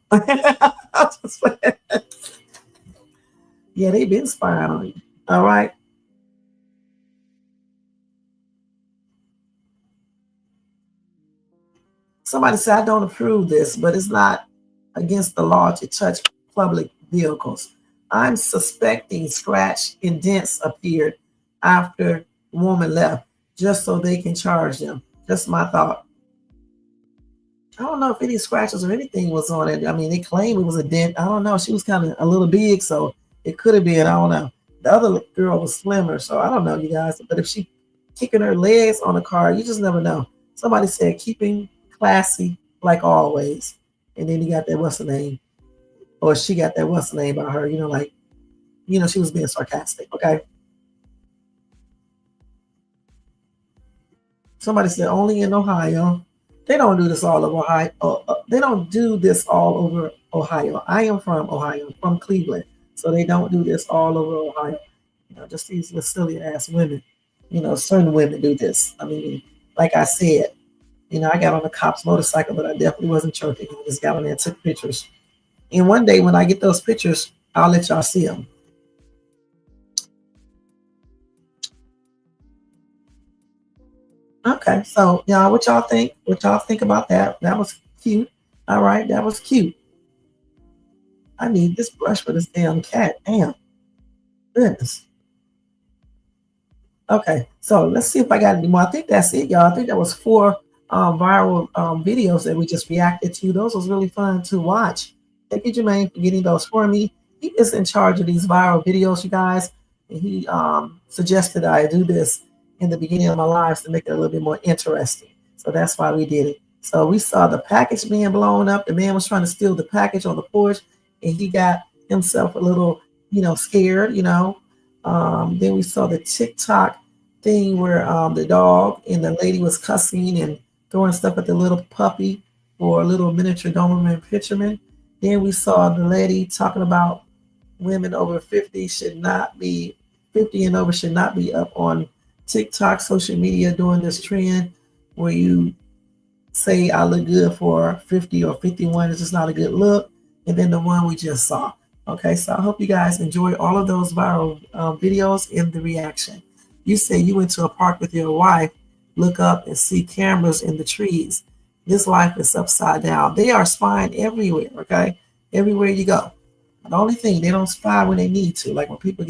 Yeah, they've been spying on you. All right. Somebody said, "I don't approve this, but it's not against the law to touch public vehicles. I'm suspecting scratch indents appeared after the woman left, just so they can charge them." Just my thought. I don't know if any scratches or anything was on it. I mean, they claim it was a dent. I don't know. She was kind of a little big, so it could have been. I don't know. The other girl was slimmer, so I don't know, you guys. But if she kicking her legs on the car, you just never know. Somebody said, "Keeping classy like always." And then you got that what's the name? Or she got that what's the name by her, she was being sarcastic, okay? Somebody said only in Ohio. They don't do this all over Ohio. They don't do this all over Ohio. I am from Ohio, from Cleveland. So they don't do this all over Ohio. Just these silly ass women. Certain women do this. I mean, like I said, I got on a cop's motorcycle, but I definitely wasn't choking. I just got on there and took pictures. And one day when I get those pictures, I'll let y'all see them. Okay, so y'all, what y'all think? What y'all think about that? That was cute. All right, that was cute. I need this brush for this damn cat. Damn. Goodness. Okay, so let's see if I got any more. I think that's it, y'all. I think that was 4 viral videos that we just reacted to. Those was really fun to watch. Thank you, Jermaine, for getting those for me. He is in charge of these viral videos, you guys. And he suggested I do this in the beginning of my lives to make it a little bit more interesting. So that's why we did it. So we saw the package being blown up. The man was trying to steal the package on the porch, and he got himself a little, scared, Then we saw the TikTok thing where the dog and the lady was cussing and throwing stuff at the little puppy or a little miniature Doberman Pinscherman. Then we saw the lady talking about women over 50 should not be 50 and over should not be up on TikTok, social media, doing this trend where you say I look good for 50 or 51. It's just not a good look. And then the one we just saw, Okay, so I hope you guys enjoy all of those viral videos in the reaction. You say you went to a park with your wife, look up and see cameras in the trees. This life is upside down. They are spying everywhere, okay? Everywhere you go. The only thing, they don't spy when they need to, like when people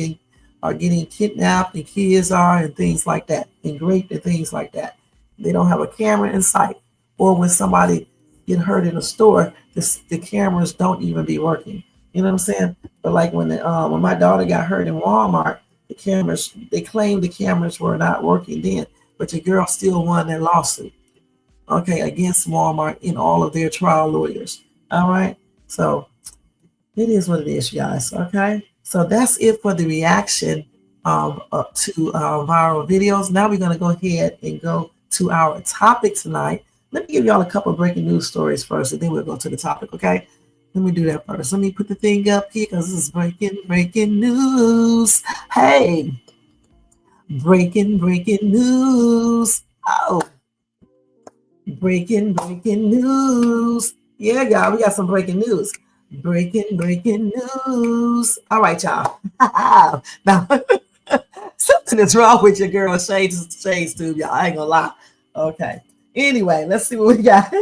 are getting kidnapped and kids are and things like that, and raped and things like that. They don't have a camera in sight. Or when somebody get hurt in a store, the cameras don't even be working. You know what I'm saying? But like when my daughter got hurt in Walmart, the cameras, they claimed the cameras were not working then, but the girl still won that lawsuit, okay, against Walmart and all of their trial lawyers. All right. So it is what it is, guys. Okay. So that's it for the reaction to viral videos. Now we're going to go ahead and go to our topic tonight. Let me give y'all a couple of breaking news stories first, and then we'll go to the topic. Okay. Let me do that first. Let me put the thing up here because this is breaking news. Hey, breaking news. Oh, breaking news. Yeah, y'all, we got some breaking news. Breaking news. All right, y'all. Now, something is wrong with your girl Shades Tube, y'all. I ain't gonna lie. Okay. Anyway, let's see what we got.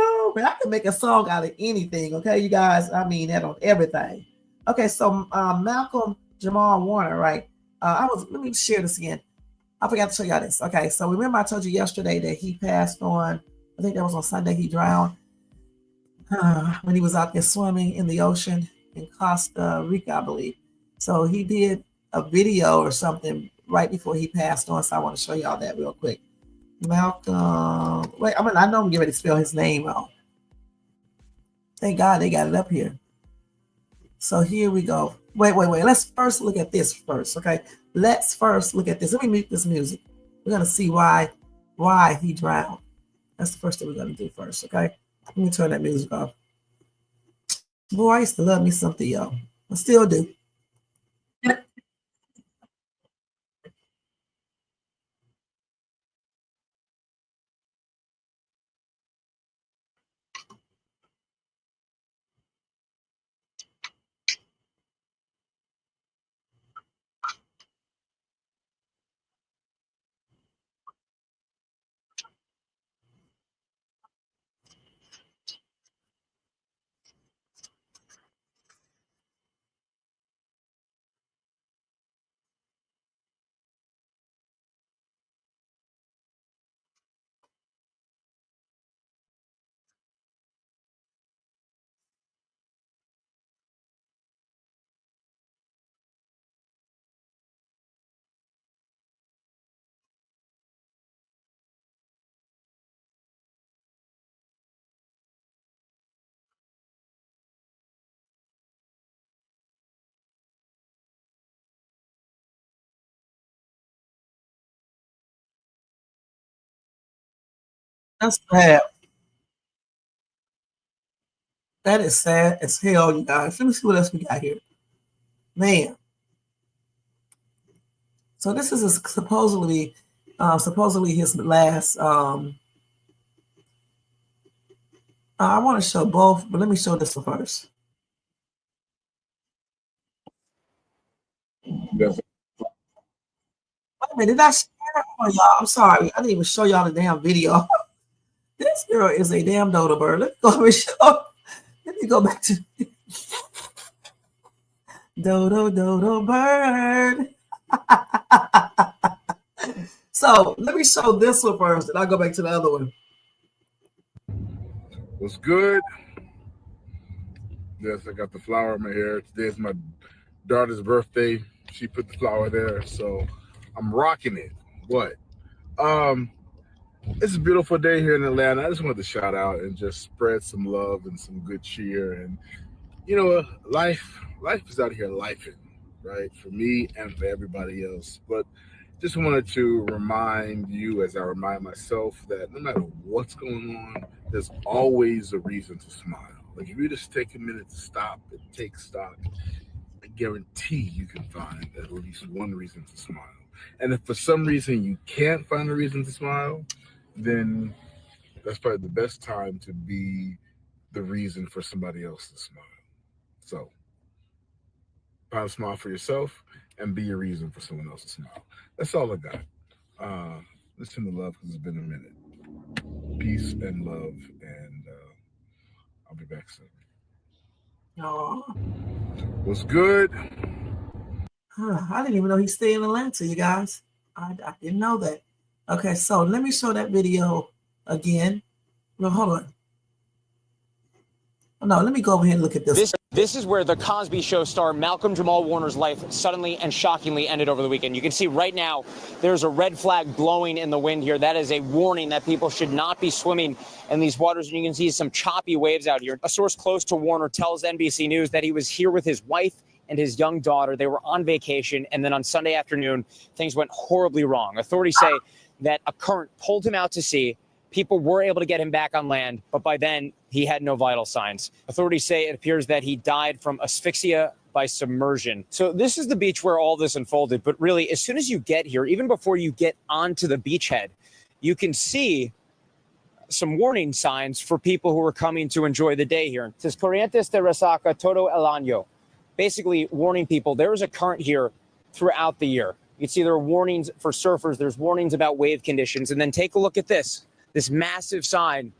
Oh, man, I can make a song out of anything, okay, you guys? I mean, that on everything. Okay, so Malcolm Jamal Warner, right? Let me share this again. I forgot to show y'all this. Okay, so remember I told you yesterday that he passed on, I think that was on Sunday, he drowned when he was out there swimming in the ocean in Costa Rica, I believe. So he did a video or something right before he passed on, so I want to show y'all that real quick. Malcom, wait, I know I'm getting ready to spell his name out. Thank God they got it up here. So here we go. Wait. Let's first look at this first, okay? Let's first look at this. Let me mute this music. We're gonna see why he drowned. That's the first thing we're gonna do first, okay? Let me turn that music off. Boy, I used to love me something, yo. I still do. That's bad. That is sad as hell, you guys. Let me see what else we got here. Man. So this is supposedly his last. I want to show both, but let me show this one first.
Yes.
Wait a minute, did I share it? Oh, y'all, I'm sorry. I didn't even show y'all the damn video. This girl is a damn dodo bird. Let me go back to dodo bird. So let me show this one first, and I'll go back to the other one.
What's good? Yes, I got the flower in my hair. Today's my daughter's birthday. She put the flower there, so I'm rocking it. What? It's a beautiful day here in Atlanta. I just wanted to shout out and just spread some love and some good cheer. And you know, life is out here lifing, right? For me and for everybody else. But just wanted to remind you, as I remind myself, that no matter what's going on, there's always a reason to smile. Like if you just take a minute to stop and take stock, I guarantee you can find at least one reason to smile. And if for some reason you can't find a reason to smile, then that's probably the best time to be the reason for somebody else to smile. So find a smile for yourself and be a reason for someone else to smile. That's all I got. Listen to love because it's been a minute. Peace and love, and I'll be back soon.
Oh,
What's good?
I didn't even know he stayed in Atlanta, you guys. I didn't know that. Okay, so let me show that video again. Well, hold on. Oh, no, let me go over here and look at this.
This is where the Cosby Show star Malcolm Jamal Warner's life suddenly and shockingly ended over the weekend. You can see right now there's a red flag blowing in the wind here. That is a warning that people should not be swimming in these waters. And you can see some choppy waves out here. A source close to Warner tells NBC News that he was here with his wife and his young daughter. They were on vacation, and then on Sunday afternoon, things went horribly wrong. Authorities say that a current pulled him out to sea. People were able to get him back on land, but by then he had no vital signs. Authorities say it appears that he died from asphyxia by submersion. So this is the beach where all this unfolded. But really, as soon as you get here, even before you get onto the beachhead, you can see some warning signs for people who are coming to enjoy the day here. It says corrientes de resaca todo el año, basically warning people there is a current here throughout the year. You can see there are warnings for surfers. There's warnings about wave conditions. And then take a look at this. This massive sign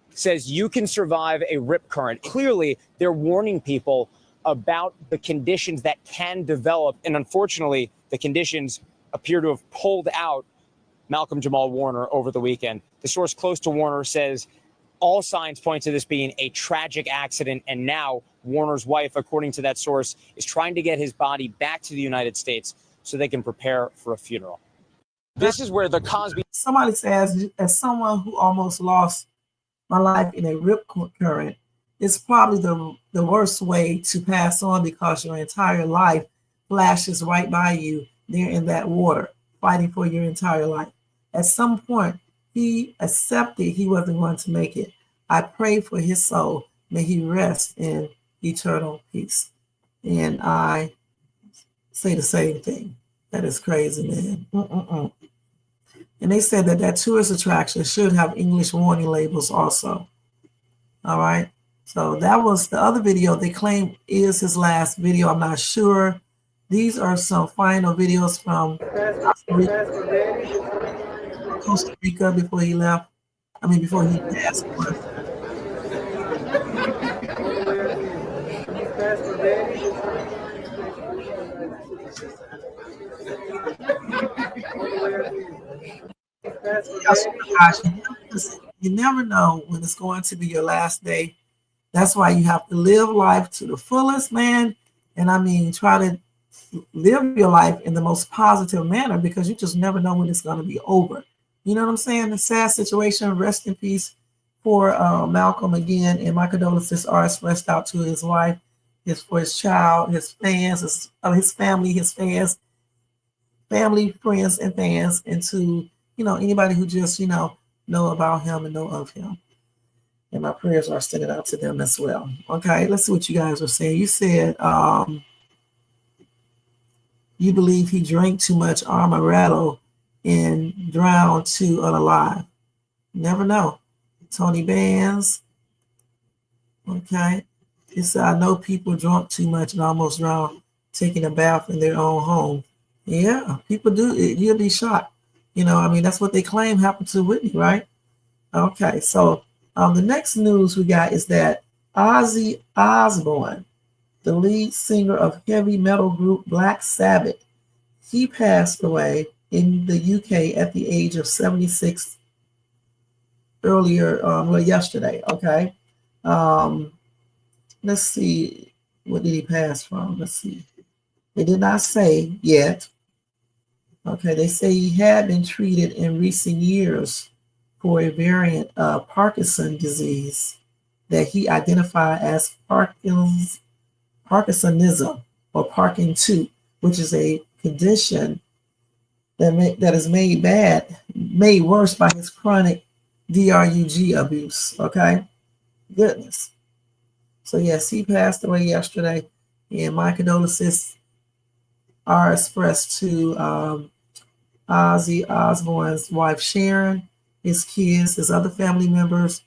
says you can survive a rip current. Clearly, they're warning people about the conditions that can develop. And unfortunately, the conditions appear to have pulled out Malcolm Jamal Warner over the weekend. The source close to Warner says all signs point to this being a tragic accident. And now Warner's wife, according to that source, is trying to get his body back to the United States so they can prepare for a funeral. This is where the Cosby...
Somebody says, as someone who almost lost my life in a rip current, it's probably the worst way to pass on because your entire life flashes right by you there in that water, fighting for your entire life. At some point, he accepted he wasn't going to make it. I pray for his soul. May he rest in eternal peace. And I say the same thing. That is crazy, man. And they said that tourist attraction should have English warning labels also. All right. So that was the other video they claim is his last video. I'm not sure. These are some final videos from Costa Rica before he left. I mean, before he passed away. You never know when it's going to be your last day. That's why you have to live life to the fullest, man. And I mean, try to live your life in the most positive manner because you just never know when it's going to be over. You know what I'm saying? A sad situation. Rest in peace for Malcolm again. And my condolences are expressed out to his wife, for his child, his fans, his family, his fans, family, friends, and fans, and to anybody who just know about him and know of him. And my prayers are extended out to them as well. Okay, let's see what you guys are saying. You said you believe he drank too much amaretto and drowned too unalive. Never know. Tony Bands. Okay. He said, I know people drunk too much and almost drowned taking a bath in their own home. Yeah, people do. You'll be shocked. That's what they claim happened to Whitney, right? Okay, so the next news we got is that Ozzy Osbourne, the lead singer of heavy metal group Black Sabbath, he passed away in the UK at the age of 76 yesterday. Okay. Let's see. What did he pass from? Let's see. They did not say yet. Okay, they say he had been treated in recent years for a variant of Parkinson's disease that he identified as Parkinsonism or Parkin 2, which is a condition that is made worse by his chronic drug abuse. Okay, goodness. So yes, he passed away yesterday, and my condolences are expressed to Ozzy Osbourne's wife Sharon, his kids, his other family members,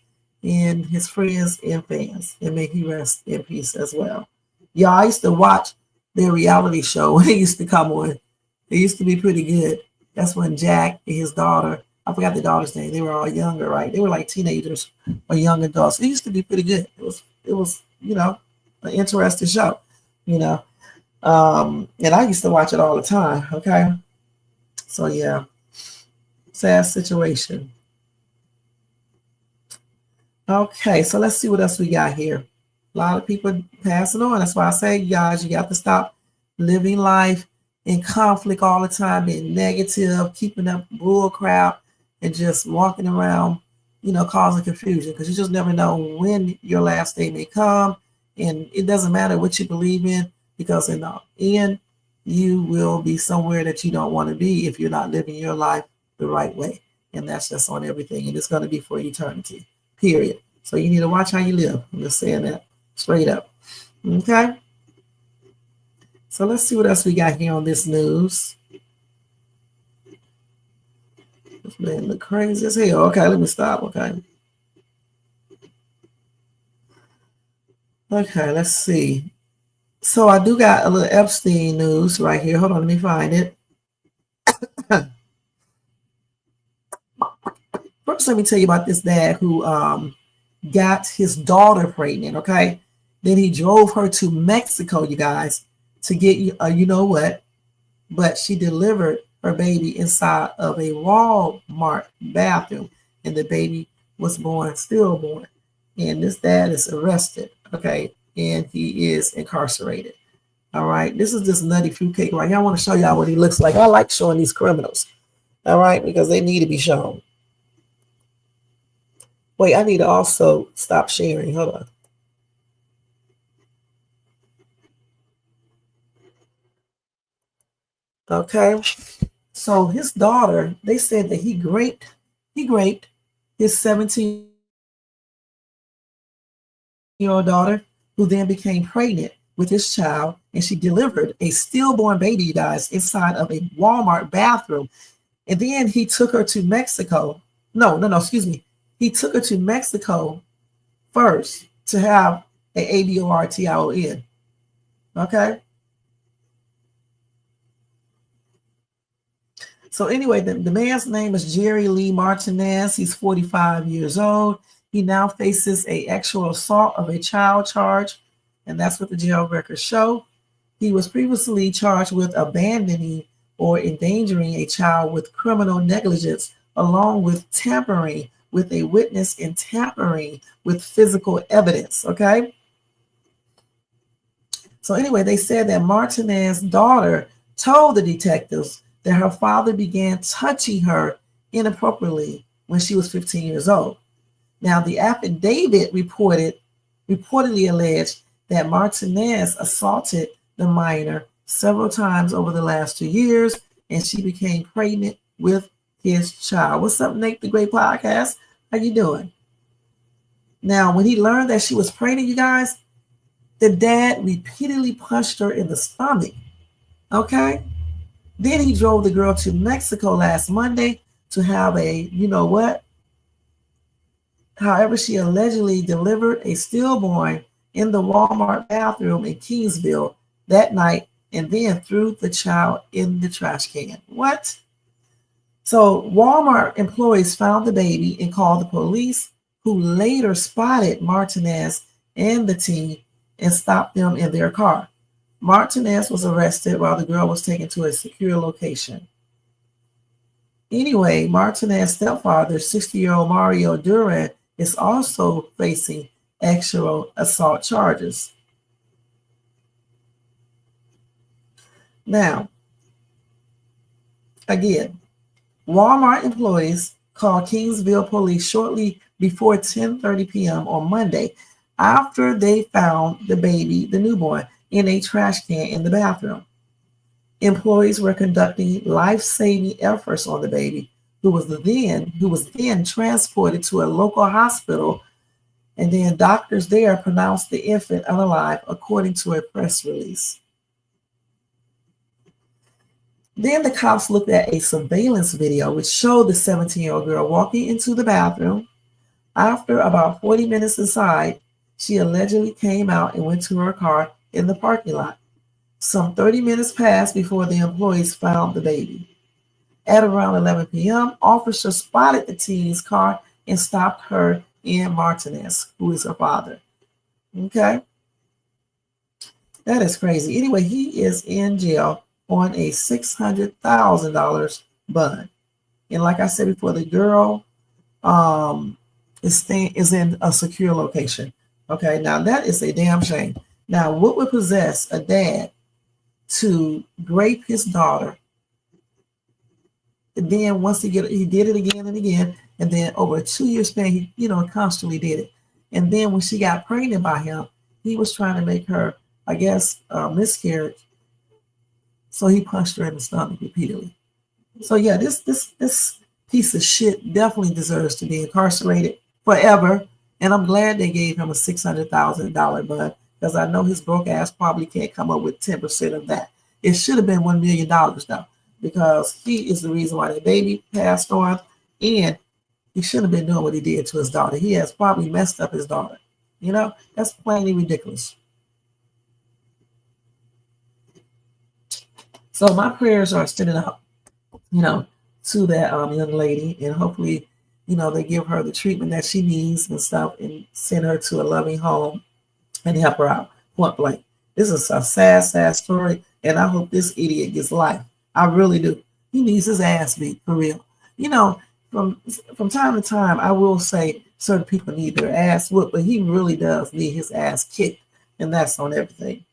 and his friends and fans, and may he rest in peace as well. Yeah, I used to watch their reality show when it used to come on. It used to be pretty good. That's when Jack and his daughter, I forgot the daughter's name. They were all younger, right? They were like teenagers or young adults. It used to be pretty good. It was, an interesting show, and I used to watch it all the time. Okay. So yeah, sad situation. Okay, so let's see what else we got here. A lot of people passing on. That's why I say, guys, you got to stop living life in conflict all the time, being negative, keeping up bull crap, and just walking around, causing confusion, because you just never know when your last day may come. And it doesn't matter what you believe in, because in the end, you will be somewhere that you don't want to be if you're not living your life the right way. And that's just on everything. And it's going to be for eternity, period. So you need to watch how you live. I'm just saying that straight up. Okay. So let's see what else we got here on this news. This man look crazy as hell. Okay, let me stop. Okay. Okay, let's see. So I do got a little Epstein news right here. Hold on, let me find it. First, let me tell you about this dad who got his daughter pregnant, okay? Then he drove her to Mexico, you guys, to get, you know what? But she delivered her baby inside of a Walmart bathroom, and the baby was stillborn. And this dad is arrested, okay? And he is incarcerated. All right. This is this nutty fruitcake right here. I want to show y'all what he looks like. I like showing these criminals. All right, because they need to be shown. Wait, I need to also stop sharing. Hold on. Okay. So his daughter, they said that he raped his 17-year-old daughter, who then became pregnant with his child, and she delivered a stillborn baby, you guys, inside of a Walmart bathroom. And then he took her to Mexico. No, excuse me. He took her to Mexico first to have an abortion. Okay. So anyway, the man's name is Jerry Lee Martinez. He's 45 years old. He now faces a sexual assault of a child charge, and that's what the jail records show. He was previously charged with abandoning or endangering a child with criminal negligence, along with tampering with a witness and tampering with physical evidence, okay? So anyway, they said that Martinez's daughter told the detectives that her father began touching her inappropriately when she was 15 years old. Now, the affidavit reportedly alleged that Martinez assaulted the minor several times over the last 2 years, and she became pregnant with his child. What's up, Nate, the Great Podcast? How you doing? Now, when he learned that she was pregnant, you guys, the dad repeatedly punched her in the stomach, okay? Then he drove the girl to Mexico last Monday to have a, you know what? However, she allegedly delivered a stillborn in the Walmart bathroom in Kingsville that night, and then threw the child in the trash can. What? So Walmart employees found the baby and called the police, who later spotted Martinez and the teen and stopped them in their car. Martinez was arrested while the girl was taken to a secure location. Anyway, Martinez's stepfather, 60-year-old Mario Duran, is also facing sexual assault charges. Now, again, Walmart employees called Kingsville police shortly before 10:30 p.m. on Monday after they found the baby, the newborn, in a trash can in the bathroom. Employees were conducting life-saving efforts on the baby, who was then transported to a local hospital, and then doctors there pronounced the infant unalive, according to a press release. Then the cops looked at a surveillance video which showed the 17-year-old girl walking into the bathroom, After about 40 minutes inside, she allegedly came out and went to her car in the parking lot. Some 30 minutes passed before the employees found the baby. At around 11 p.m., officers spotted the teen's car and stopped her and Martinez, who is her father. Okay? That is crazy. Anyway, he is in jail on a $600,000 bond. And like I said before, the girl is in a secure location. Okay, now that is a damn shame. Now, what would possess a dad to rape his daughter? And then once he did it again and again, and then over a 2-year span, he constantly did it. And then when she got pregnant by him, he was trying to make her, I guess, miscarriage. So he punched her in the stomach repeatedly. So yeah, this piece of shit definitely deserves to be incarcerated forever. And I'm glad they gave him a $600,000 bond, because I know his broke ass probably can't come up with 10% of that. It should have been $1 million though, because he is the reason why the baby passed on, and he shouldn't have been doing what he did to his daughter. He has probably messed up his daughter. That's plainly ridiculous. So my prayers are extended out, to that young lady, and hopefully, they give her the treatment that she needs and stuff, and send her to a loving home and help her out. Point blank. This is a sad, sad story, and I hope this idiot gets life. I really do. He needs his ass beat for real. From time to time, I will say certain people need their ass whooped, but he really does need his ass kicked, and that's on everything.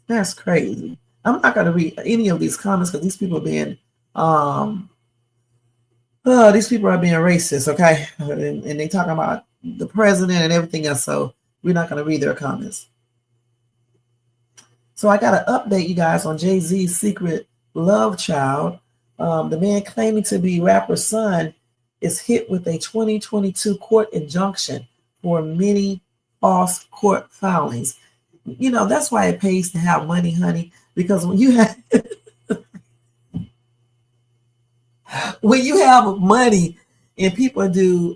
That's crazy. I'm not going to read any of these comments because these people are being, these people are being racist, okay? And they talking about the president and everything else, so we're not going to read their comments. So I got to update you guys on Jay-Z's secret love child. The man claiming to be rapper's son is hit with a 2022 court injunction for many false court filings. That's why it pays to have money, honey, because when you have money and people do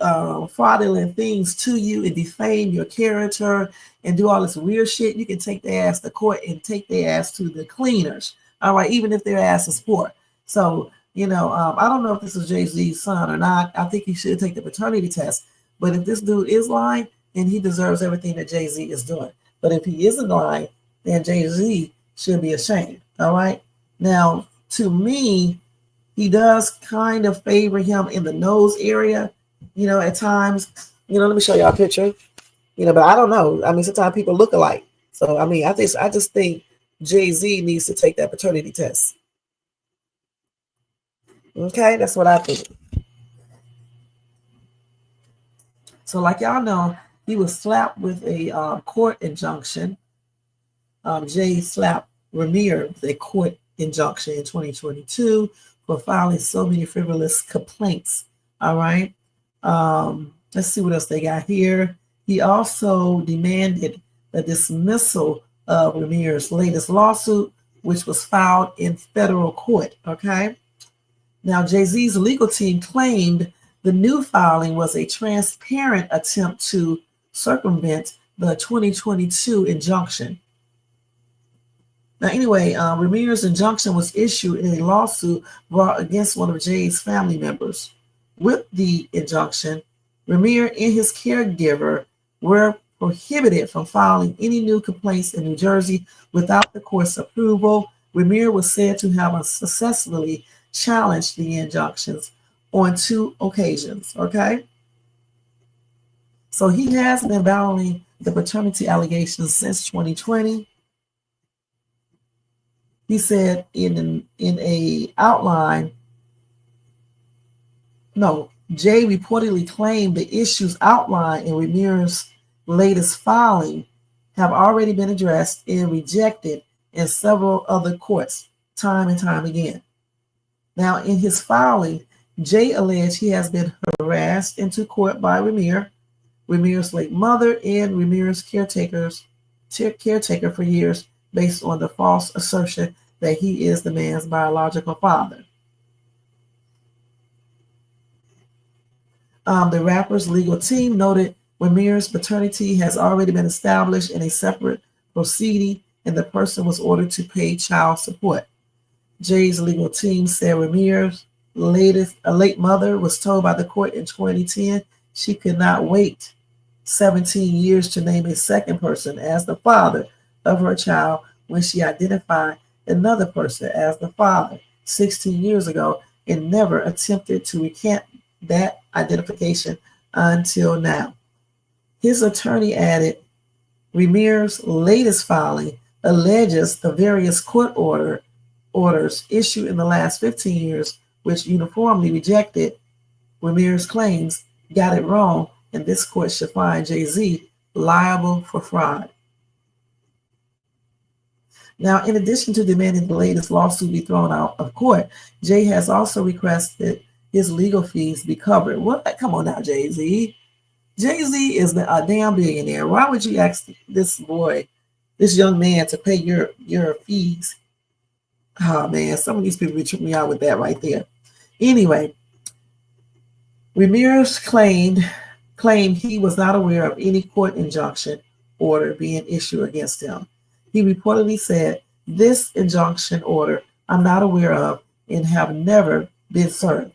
fraudulent things to you and defame your character and do all this weird shit, you can take their ass to court and take their ass to the cleaners. All right, even if their ass is poor. So, I don't know if this is Jay-Z's son or not. I think he should take the paternity test. But if this dude is lying, then he deserves everything that Jay-Z is doing. But if he isn't lying, then Jay-Z should be ashamed. All right. Now, to me, he does kind of favor him in the nose area, at times. Let me show y'all a picture. But I don't know. I mean, sometimes people look alike. So, I mean, I just think Jay-Z needs to take that paternity test. Okay, that's what I think. So, like y'all know, he was slapped with a court injunction. Jay slapped Ramir with a court injunction in 2022 for filing so many frivolous complaints. All right. Let's see what else they got here. He also demanded the dismissal of Ramir's latest lawsuit, which was filed in federal court. Okay. Now, Jay-Z's legal team claimed the new filing was a transparent attempt to circumvent the 2022 injunction. Now, anyway, Ramir's injunction was issued in a lawsuit brought against one of Jay's family members. With the injunction, Ramir and his caregiver were prohibited from filing any new complaints in New Jersey without the court's approval. Ramir was said to have unsuccessfully challenged the injunctions on 2 occasions. Okay. So he has been battling the paternity allegations since 2020. He said in a outline, Jay reportedly claimed the issues outlined in Ramir's latest filing have already been addressed and rejected in several other courts time and time again. Now, in his filing, Jay alleged he has been harassed into court by Ramir's late mother, and Ramir's caretaker for years based on the false assertion that he is the man's biological father. The rapper's legal team noted Ramirez's paternity has already been established in a separate proceeding, and the person was ordered to pay child support. Jay's legal team said Ramirez's late mother was told by the court in 2010 she could not wait 17 years to name a second person as the father of her child when she identified another person as the father 16 years ago and never attempted to recant that identification until now. His attorney added, Ramirez's latest filing alleges the various court orders issued in the last 15 years, which uniformly rejected Ramirez's claims, got it wrong, and this court should find Jay-Z liable for fraud. Now, in addition to demanding the latest lawsuit be thrown out of court, Jay has also requested his legal fees be covered. What? Come on now, Jay-Z. Jay-Z is a damn billionaire. Why would you ask this boy, this young man, to pay your fees? Oh man, some of these people be tripping me out with that right there. Anyway, Ramirez claimed he was not aware of any court injunction order being issued against him. He reportedly said, "This injunction order I'm not aware of and have never been served.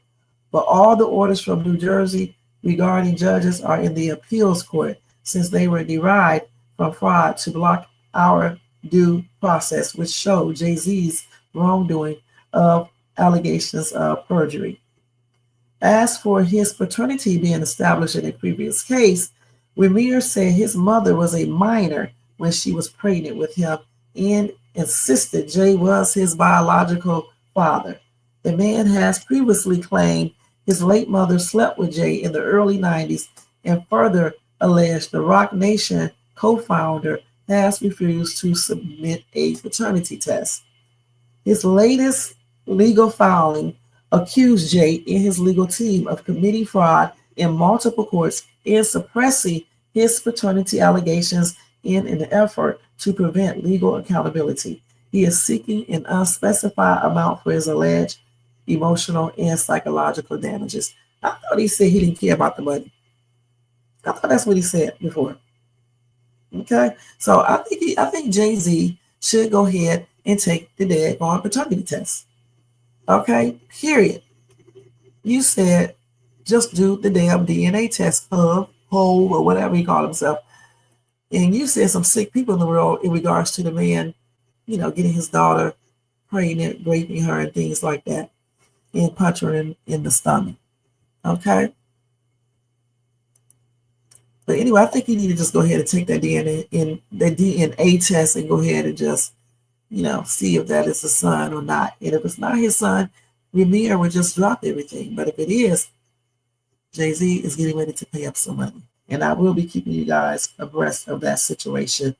But all the orders from New Jersey regarding judges are in the appeals court since they were derived from fraud to block our due process, which showed Jay-Z's wrongdoing of allegations of perjury." As for his paternity being established in a previous case, Ramirez said his mother was a minor when she was pregnant with him and insisted Jay was his biological father. The man has previously claimed his late mother slept with Jay in the early 90s and further alleged the Roc Nation co-founder has refused to submit a paternity test. His latest legal filing accused Jay and his legal team of committing fraud in multiple courts and suppressing his paternity allegations in an effort to prevent legal accountability. He is seeking an unspecified amount for his alleged emotional and psychological damages. I thought he said he didn't care about the money. I thought that's what he said before. Okay, so I think Jay-Z should go ahead and take the daggone paternity test. Okay, period. You said just do the damn DNA test of Hove or whatever he called himself. And you said some sick people in the world in regards to the man, getting his daughter pregnant, raping her and things like that, and punch her in the stomach. Okay? But anyway, I think you need to just go ahead and take that DNA test and go ahead and just, see if that is his son or not. And if it's not his son, Ramirez would just drop everything. But if it is, Jay-Z is getting ready to pay up some money. And I will be keeping you guys abreast of that situation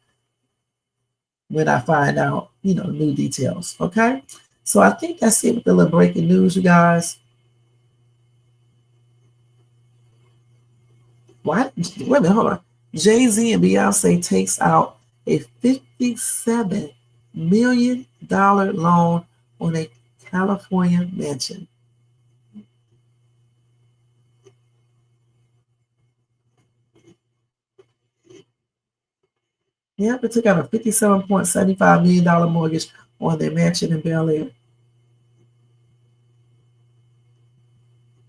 when I find out, new details. Okay? So I think that's it with the little breaking news, you guys. Wait a minute, hold on. Jay-Z and Beyonce takes out a $57 million loan on a California mansion. Yep, they took out a $57.75 million mortgage on their mansion in Bel Air.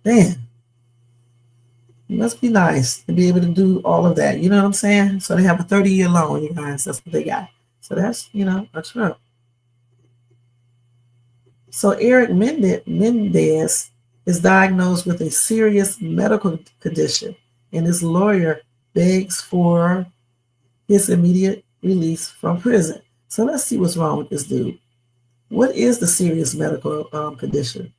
Man, it must be nice to be able to do all of that. You know what I'm saying? So they have a 30-year loan, you guys. That's what they got. So that's, a trip. So Eric Mendez is diagnosed with a serious medical condition, and his lawyer begs for his immediate release from prison. So let's see what's wrong with this dude. What is the serious medical condition?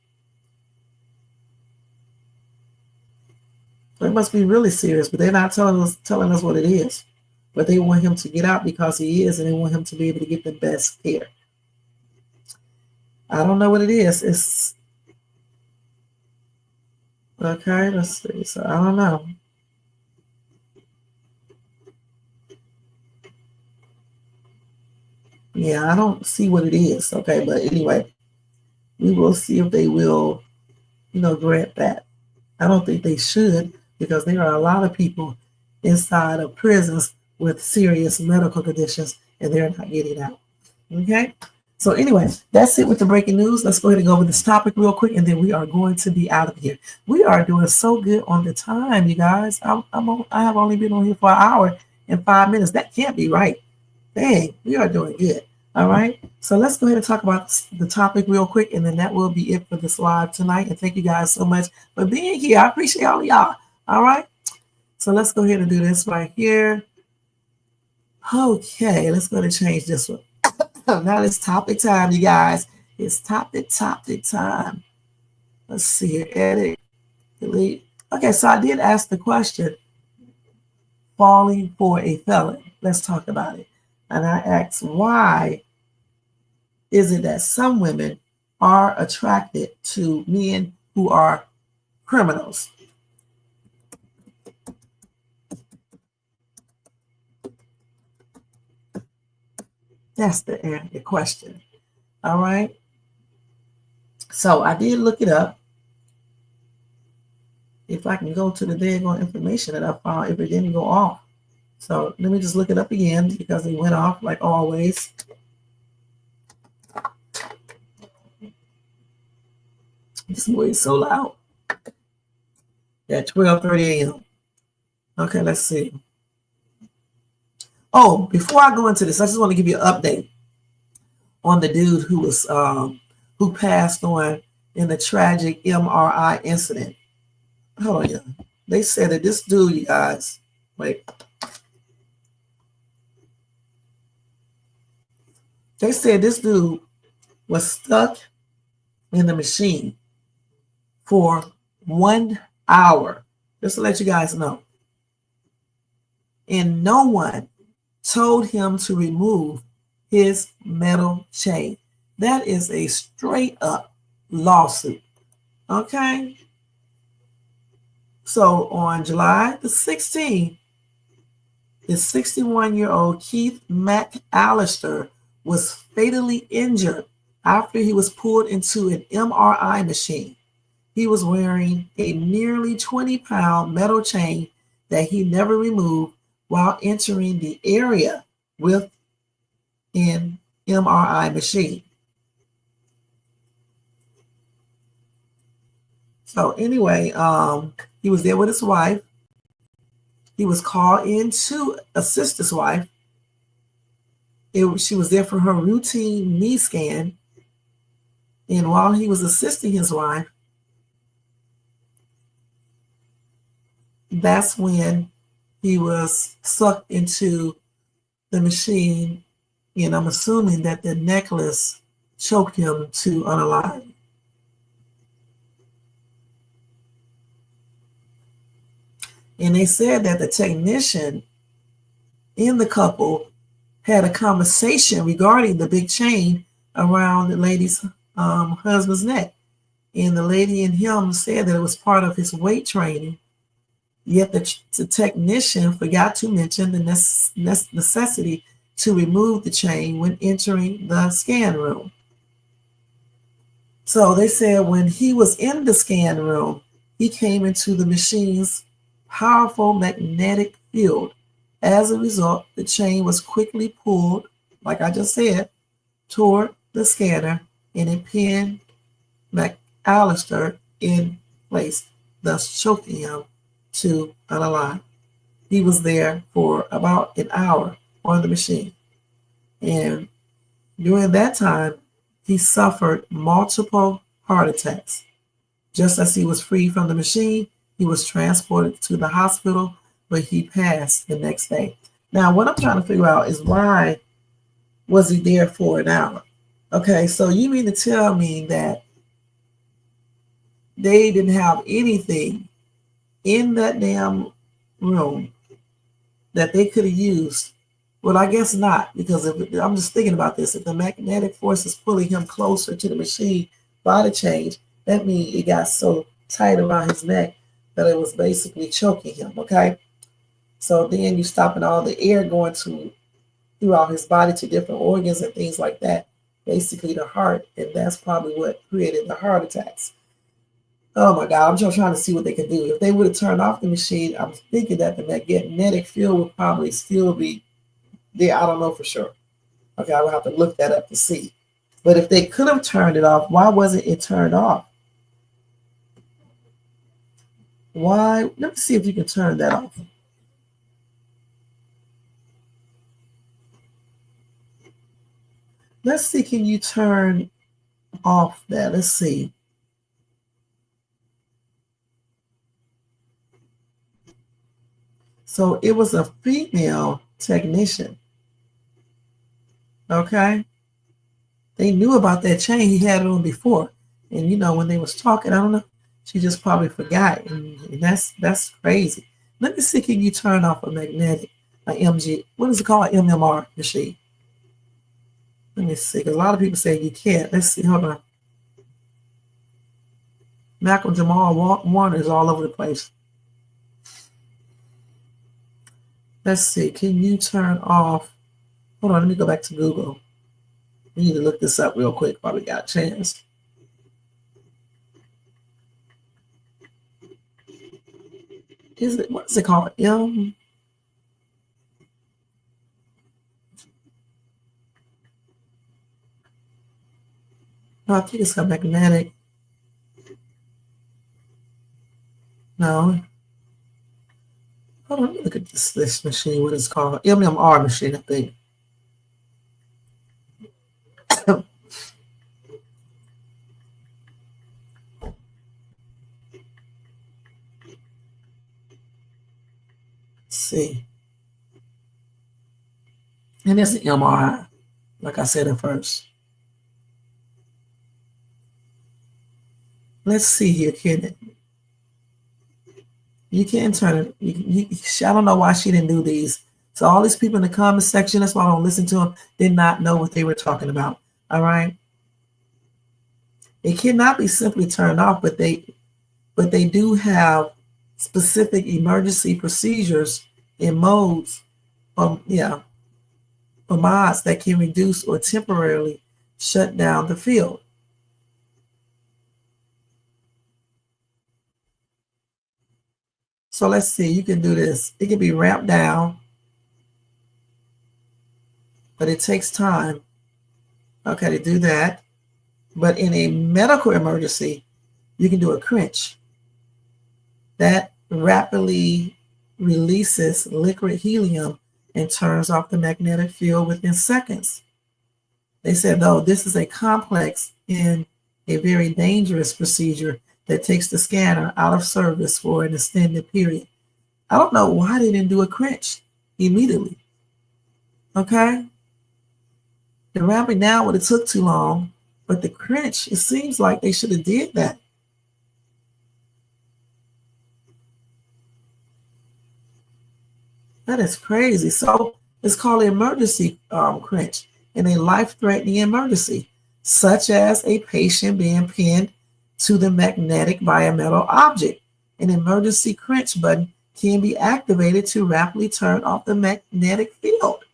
It must be really serious, but they're not telling us what it is. But they want him to get out because he is, and they want him to be able to get the best care. I don't know what it is. It's okay. Let's see. So I don't know. Yeah, I don't see what it is. Okay, but anyway, we will see if they will, grant that. I don't think they should because there are a lot of people inside of prisons with serious medical conditions and they're not getting out. Okay. So anyway, that's it with the breaking news. Let's go ahead and go over this topic real quick, and then we are going to be out of here. We are doing so good on the time, you guys. I have only been on here for an hour and 5 minutes. That can't be right. Dang, we are doing good. All right. So let's go ahead and talk about the topic real quick, and then that will be it for this live tonight. And thank you guys so much for being here. I appreciate all of y'all. All right. So let's go ahead and do this right here. Okay, let's go ahead and change this one. Now it's topic time, you guys. It's topic time. Let's see here. Edit, delete. Okay, so I did ask the question, falling for a felon. Let's talk about it. And I asked, why is it that some women are attracted to men who are criminals? That's the question. All right. So I did look it up. If I can go to the daggone information that I found, if it didn't go off. So let me just look it up again because it went off like always. This boy is so loud. At 12:30 a.m. Okay, let's see. Oh, before I go into this, I just want to give you an update on the dude who was who passed on in the tragic MRI incident. Hold on, yeah. They said that this dude, you guys, wait. They said this dude was stuck in the machine for 1 hour. Just to let you guys know. And no one told him to remove his metal chain. That is a straight up lawsuit. Okay? So on July the 16th, the 61-year-old Keith McAllister was fatally injured after he was pulled into an MRI machine. He was wearing a nearly 20-pound metal chain that he never removed while entering the area with an MRI machine. So anyway, he was there with his wife. He was called in to assist his wife. She was there for her routine knee scan. And while he was assisting his wife, that's when he was sucked into the machine, and I'm assuming that the necklace choked him to unalive. And they said that the technician in the couple had a conversation regarding the big chain around the lady's husband's neck. And the lady and him said that it was part of his weight training. Yet the technician forgot to mention the necessity to remove the chain when entering the scan room. So they said when he was in the scan room, he came into the machine's powerful magnetic field. As a result, the chain was quickly pulled, like I just said, toward the scanner, and it pinned McAllister in place, thus choking him to unalive. He was there for about an hour on the machine. And during that time, he suffered multiple heart attacks. Just as he was freed from the machine, he was transported to the hospital, but he passed the next day. Now, what I'm trying to figure out is why was he there for an hour? Okay, so you mean to tell me that they didn't have anything in that damn room that they could have used? Well, I guess not, because I'm just thinking about this. If the magnetic force is pulling him closer to the machine by the change, that means it got so tight around his neck that it was basically choking him, okay? So then you're stopping all the air going to throughout his body to different organs and things like that. Basically the heart, and that's probably what created the heart attacks. Oh my God, I'm just trying to see what they could do. If they would have turned off the machine, I'm thinking that the magnetic field would probably still be there. I don't know for sure. Okay, I will have to look that up to see. But if they could have turned it off, why wasn't it turned off? Why? Let me see if you can turn that off. Let's see, can you turn off that? Let's see. So it was a female technician. Okay. They knew about that chain. He had it on before. And you know, when they was talking, I don't know, she just probably forgot. And that's crazy. Let me see, can you turn off a magnetic, a MG, what is it called? MMR machine. Let me see, because a lot of people say you can't. Let's see, hold on. Malcom, Jamal, Warner is all over the place. Let's see, can you turn off? Hold on, let me go back to Google. We need to look this up real quick while we got a chance. What's it called? No, I think it's a magnetic. No. Hold on, let me look at this machine, what it's called. MMR machine, I think. See. And it's the MRI, like I said at first. Let's see here, can you can turn it. I don't know why she didn't do these. So all these people in the comment section, that's why I don't listen to them, did not know what they were talking about. All right. It cannot be simply turned off, but they do have specific emergency procedures and modes, or mods that can reduce or temporarily shut down the field. So let's see, you can do this. It can be ramped down, but it takes time, okay, to do that. But in a medical emergency, you can do a cringe. That rapidly releases liquid helium and turns off the magnetic field within seconds. They said, though, this is a complex and a very dangerous procedure that takes the scanner out of service for an extended period. I don't know why they didn't do a cringe immediately. Okay? The ramping down would have took too long, but the cringe, it seems like they should have did that. That is crazy. So it's called an emergency cringe in a life-threatening emergency, such as a patient being pinned to the magnetic by a metal object. An emergency cringe button can be activated to rapidly turn off the magnetic field.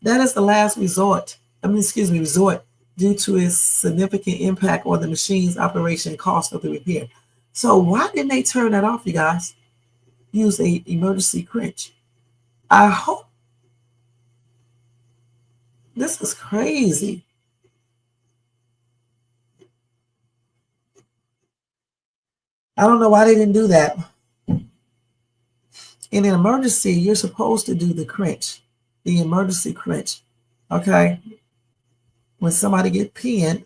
That is the last resort. Resort due to its significant impact on the machine's operation and cost of the repair. So why didn't they turn that off, you guys? Use a emergency cringe. I hope. This is crazy. I don't know why they didn't do that. In an emergency, you're supposed to do the cringe, the emergency cringe. Okay? When someone gets pinned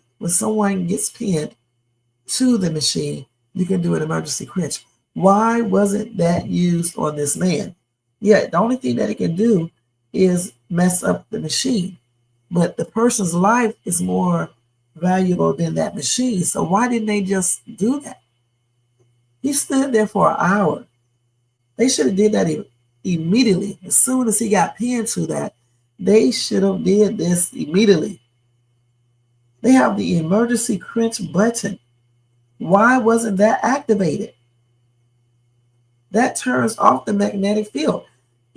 to the machine, you can do an emergency cringe. Why wasn't that used on this man? Yeah, the only thing that it can do is mess up the machine. But the person's life is more valuable than that machine. So why didn't they just do that? He stood there for an hour. They should have did that immediately. As soon as he got pinned to that, they should have did this immediately. They have the emergency cringe button. Why wasn't that activated? That turns off the magnetic field.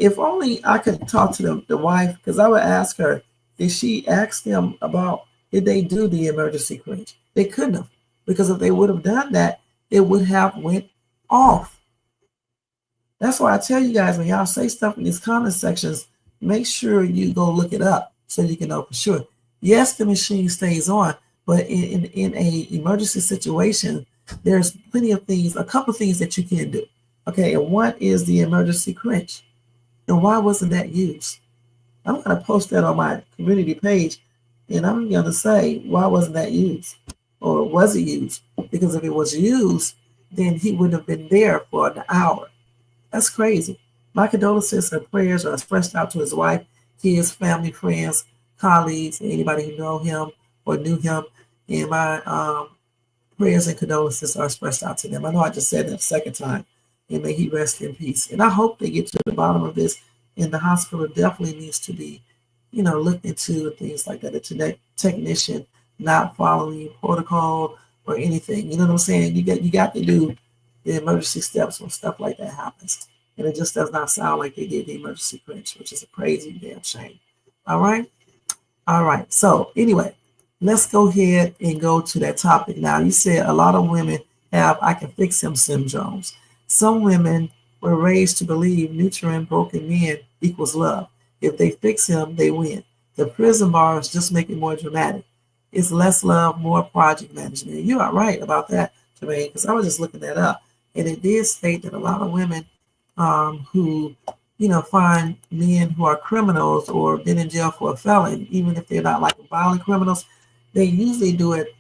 If only I could talk to the wife, because I would ask her, did she ask them about, did they do the emergency cringe? They couldn't have, because if they would have done that, it would have went off. That's why I tell you guys, when y'all say stuff in these comment sections, make sure you go look it up so you can know for sure. Yes, the machine stays on, but in a emergency situation, there's plenty of things, a couple of things that you can do. Okay, and one is the emergency cringe. And why wasn't that used? I'm going to post that on my community page, and I'm going to say, why wasn't that used? Or was it used? Because if it was used, then he wouldn't have been there for an hour. That's crazy. My condolences and prayers are expressed out to his wife, kids, family, friends, colleagues, and anybody who know him or knew him. And my prayers and condolences are expressed out to them. I know I just said it a second time. And may he rest in peace. And I hope they get to the bottom of this. And the hospital definitely needs to be, looked into and things like that. A technician not following protocol or anything. You know what I'm saying? You got to do the emergency steps when stuff like that happens. And it just does not sound like they did the emergency cringe, which is a crazy damn shame. All right. So anyway, let's go ahead and go to that topic now. You said a lot of women have I can fix him syndromes. Some women were raised to believe nurturing broken men equals love. If they fix him, they win. The prison bars just make it more dramatic. It's less love, more project management. You are right about that, Jermaine, because I was just looking that up. And it did state that a lot of women who, find men who are criminals or been in jail for a felon, even if they're not like violent criminals, they usually do it.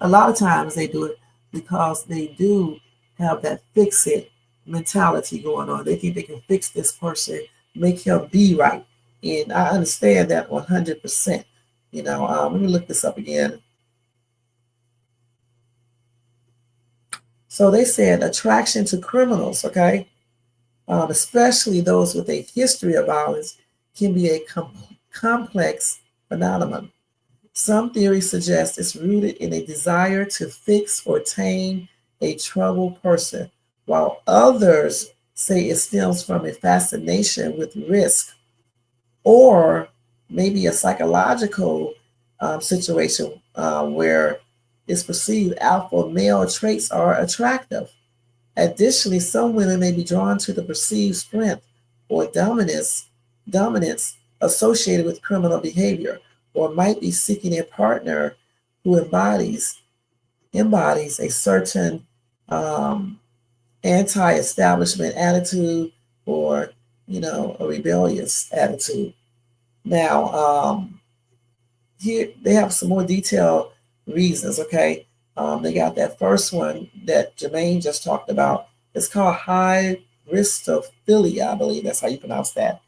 A lot of times they do it because they do have that fix it mentality going on. They think they can fix this person, make him be right. And I understand that 100%. Let me look this up again. So they said attraction to criminals, okay, especially those with a history of violence, can be a complex phenomenon. Some theories suggest it's rooted in a desire to fix or tame a troubled person, while others say it stems from a fascination with risk or maybe a psychological situation where it's perceived alpha male traits are attractive. Additionally, some women may be drawn to the perceived strength or dominance associated with criminal behavior, or might be seeking a partner who embodies a certain anti-establishment attitude or, a rebellious attitude. Now, here they have some more detailed reasons, okay? They got that first one that Jermaine just talked about. It's called hybristophilia, I believe that's how you pronounce that.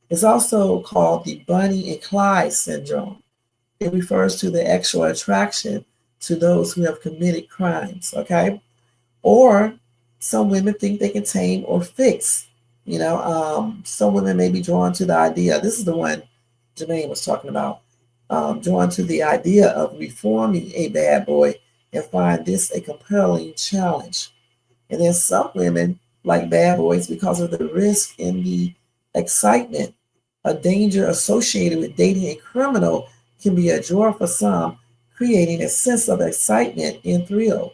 It's also called the Bonnie and Clyde syndrome. It refers to the actual attraction to those who have committed crimes, okay? Or some women think they can tame or fix. Some women may be drawn to the idea, this is the one Jermaine was talking about, drawn to the idea of reforming a bad boy and find this a compelling challenge. And then some women like bad boys because of the risk and the excitement. A danger associated with dating a criminal can be a draw for some, creating a sense of excitement and thrill.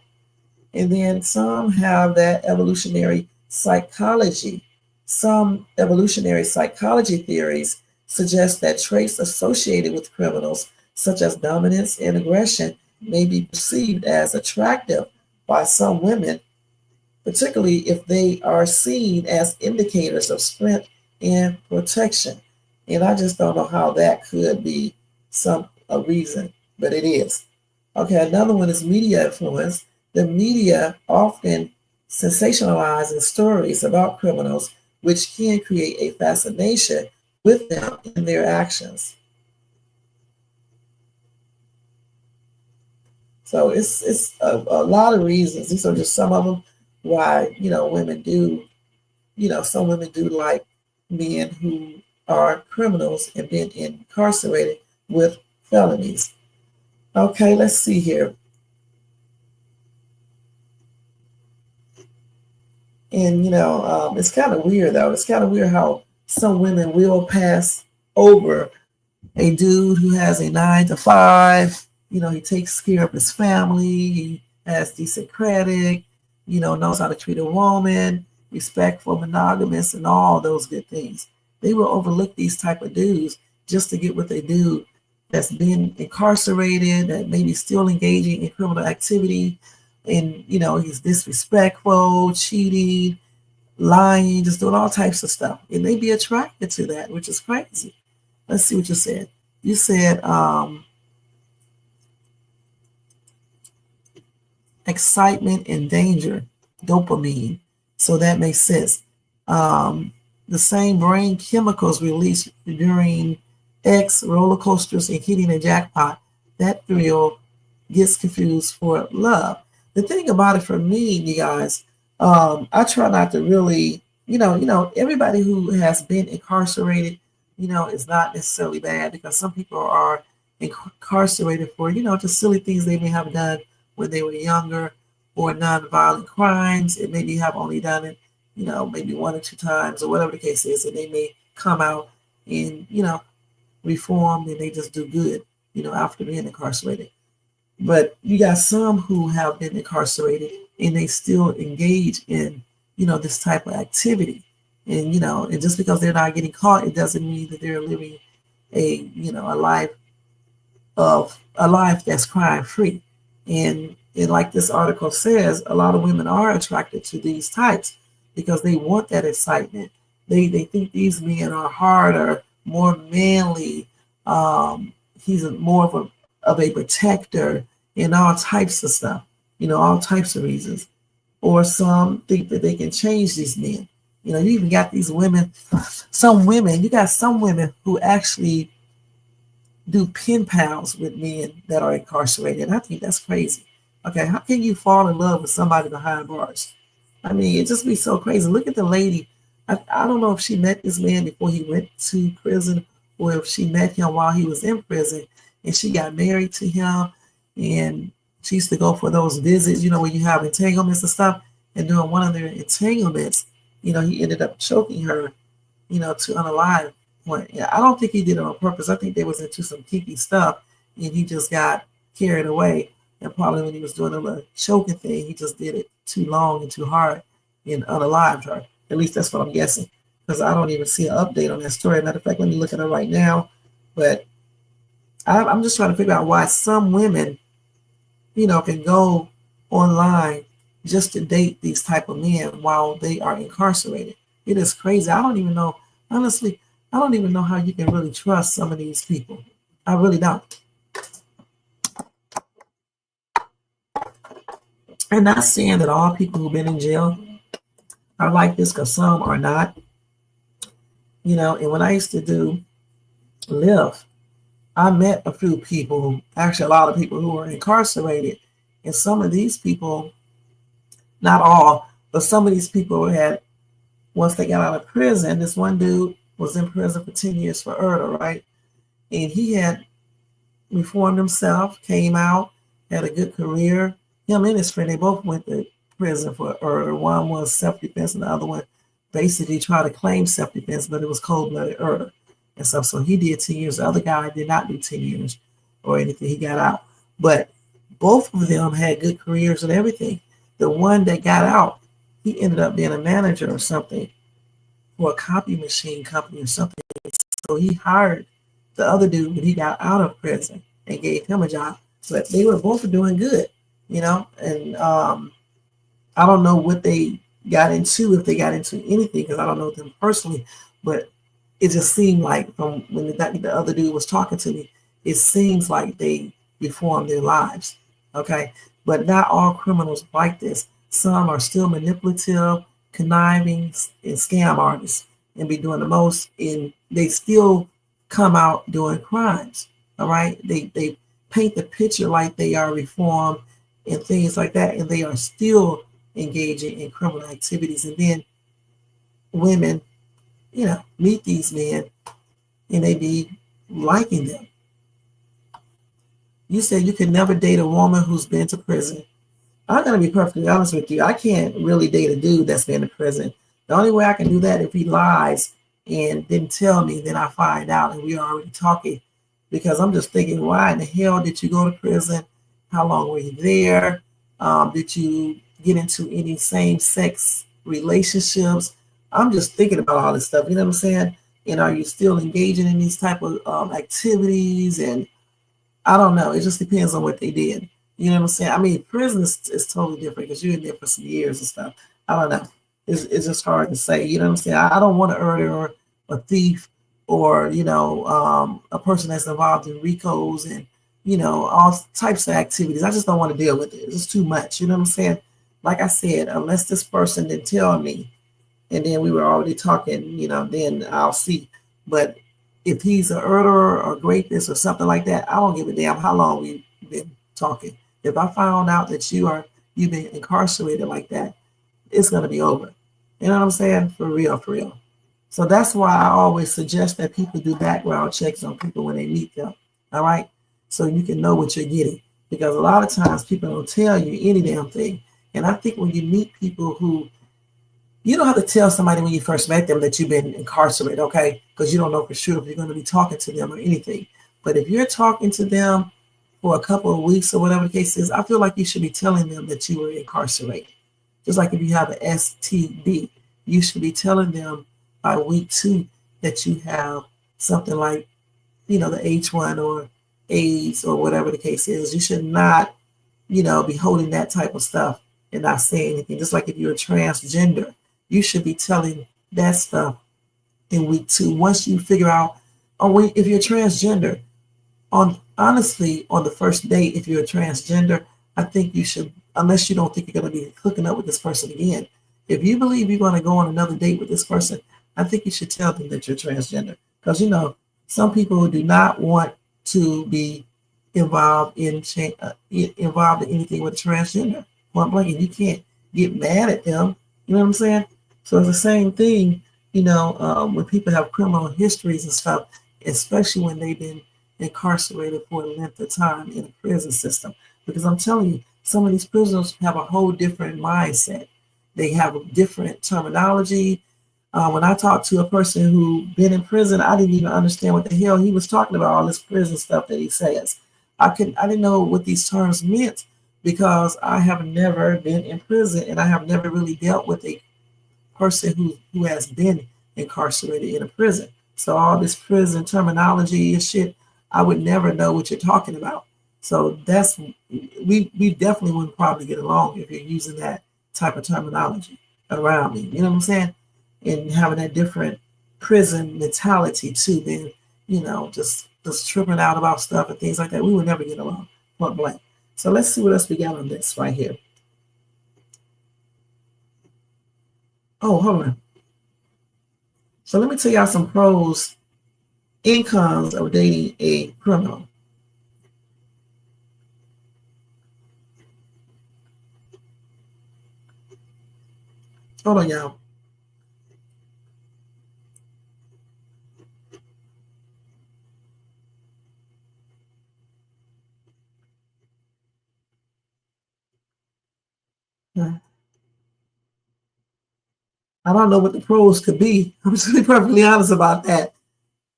And then some have that evolutionary psychology. Some evolutionary psychology theories suggest that traits associated with criminals, such as dominance and aggression, may be perceived as attractive by some women, particularly if they are seen as indicators of strength and protection. And I just don't know how that could be a reason, but it is. Okay, another one is media influence. The media often sensationalizes stories about criminals, which can create a fascination with them and their actions. So it's a lot of reasons. These are just some of them why, women do, some women do like men who are criminals and been incarcerated with felonies. Okay, let's see here. And, it's kind of weird, though. It's kind of weird how some women will pass over a dude who has a 9 to 5. He takes care of his family. He has decent credit, knows how to treat a woman, respectful, monogamous, and all those good things. They will overlook these type of dudes just to get with a dude that's been incarcerated, that maybe still engaging in criminal activity, and he's disrespectful, cheating, lying, just doing all types of stuff. And they be attracted to that, which is crazy. Let's see what you said. You said excitement and danger, dopamine. So that makes sense. The same brain chemicals released during X roller coasters and hitting a jackpot, that thrill gets confused for love. The thing about it for me, you guys, I try not to really, everybody who has been incarcerated, is not necessarily bad, because some people are incarcerated for, just silly things they may have done when they were younger, or non-violent crimes, and maybe have only done it, maybe 1 or 2 times, or whatever the case is, and they may come out and, reformed, and they just do good, after being incarcerated. But you got some who have been incarcerated and they still engage in, this type of activity. And, and just because they're not getting caught, it doesn't mean that they're living a life that's crime free. And like this article says, a lot of women are attracted to these types because they want that excitement. They think these men are harder, more manly. He's more of a protector, and all types of stuff, all types of reasons. Or some think that they can change these men. You even got these women, you got some women who actually do pen pals with men that are incarcerated. And I think that's crazy. Okay, how can you fall in love with somebody behind bars? I mean, it just be so crazy. Look at the lady. I don't know if she met this man before he went to prison, or if she met him while he was in prison, and she got married to him, and she used to go for those visits, where you have entanglements and stuff. And during one of their entanglements, he ended up choking her, to unalive. I don't think he did it on purpose. I think they was into some kinky stuff, and he just got carried away. And probably when he was doing the choking thing, he just did it too long and too hard and unalived her. At least that's what I'm guessing, because I don't even see an update on that story. Matter of fact, let me look at it right now. But I'm just trying to figure out why some women, can go online just to date these type of men while they are incarcerated. It is crazy. I don't even know, honestly, I don't even know how you can really trust some of these people. I really don't. And not saying that all people who've been in jail are like this, because some are not. And when I used to do Lyft, I met a few people, actually a lot of people who were incarcerated. And some of these people, not all, but some of these people had, once they got out of prison, this one dude was in prison for 10 years for murder, right? And he had reformed himself, came out, had a good career. Him and his friend, they both went to prison for murder. One was self-defense, and the other one basically tried to claim self-defense, but it was cold-blooded murder and stuff. So he did 10 years. The other guy did not do 10 years or anything. He got out. But both of them had good careers and everything. The one that got out, he ended up being a manager or something for a copy machine company or something. So he hired the other dude when he got out of prison and gave him a job. But they were both doing good, and I don't know what they got into, if they got into anything, because I don't know them personally, but it just seemed like from when the other dude was talking to me, it seems like they reformed their lives, okay? But not all criminals like this. Some are still manipulative, conniving, and scam artists, and be doing the most, and they still come out doing crimes, all right? They paint the picture like they are reformed and things like that, and they are still engaging in criminal activities. And then women, meet these men and they be liking them. You said you could never date a woman who's been to prison. I'm going to be perfectly honest with you. I can't really date a dude that's been to prison. The only way I can do that if he lies and didn't tell me, then I find out and we are already talking, because I'm just thinking, why in the hell did you go to prison? How long were you there? Did you get into any same-sex relationships? I'm just thinking about all this stuff, you know what I'm saying? And are you still engaging in these type of activities? And I don't know. It just depends on what they did. You know what I'm saying? I mean, prison is totally different because you're in there for some years and stuff. I don't know. It's just hard to say. You know what I'm saying? I don't want to murder a thief or, a person that's involved in RICOs and, all types of activities. I just don't want to deal with it. It's just too much. You know what I'm saying? Like I said, unless this person didn't tell me and then we were already talking, then I'll see. But if he's a murderer or rapist or something like that, I don't give a damn how long we've been talking. If I found out that you've been incarcerated like that, it's gonna be over. You know what I'm saying? For real, for real. So that's why I always suggest that people do background checks on people when they meet them. All right, so you can know what you're getting, because a lot of times people don't tell you any damn thing. And I think when you meet people who you don't have to tell somebody when you first met them that you've been incarcerated, okay? Because you don't know for sure if you're going to be talking to them or anything. But if you're talking to them for a couple of weeks or whatever the case is, I feel like you should be telling them that you were incarcerated. Just like if you have an STD, you should be telling them by week 2 that you have something like, the H1 or AIDS or whatever the case is. You should not, be holding that type of stuff and not saying anything. Just like if you're a transgender, you should be telling that stuff in week 2. Once you figure out, if you're transgender, honestly, on the first date, if you're a transgender, I think you should, unless you don't think you're going to be hooking up with this person again. If you believe you're going to go on another date with this person, I think you should tell them that you're transgender. Because, some people do not want to be involved in anything with transgender. Point blank, and you can't get mad at them. You know what I'm saying? So it's the same thing, when people have criminal histories and stuff, especially when they've been incarcerated for a length of time in a prison system. Because I'm telling you, some of these prisoners have a whole different mindset. They have a different terminology. When I talked to a person who been in prison, I didn't even understand what the hell he was talking about, all this prison stuff that he says. I didn't know what these terms meant because I have never been in prison and I have never really dealt with a person who has been incarcerated in a prison. So all this prison terminology and shit, I would never know what you're talking about. So we definitely wouldn't probably get along if you're using that type of terminology around me. You know what I'm saying? And having that different prison mentality too, then, just tripping out about stuff and things like that. We would never get along, point blank. So let's see what else we got on this right here. Oh, hold on. So let me tell y'all some pros and cons of dating a criminal. Hold on, y'all. I don't know what the pros could be. I'm just to be perfectly honest about that.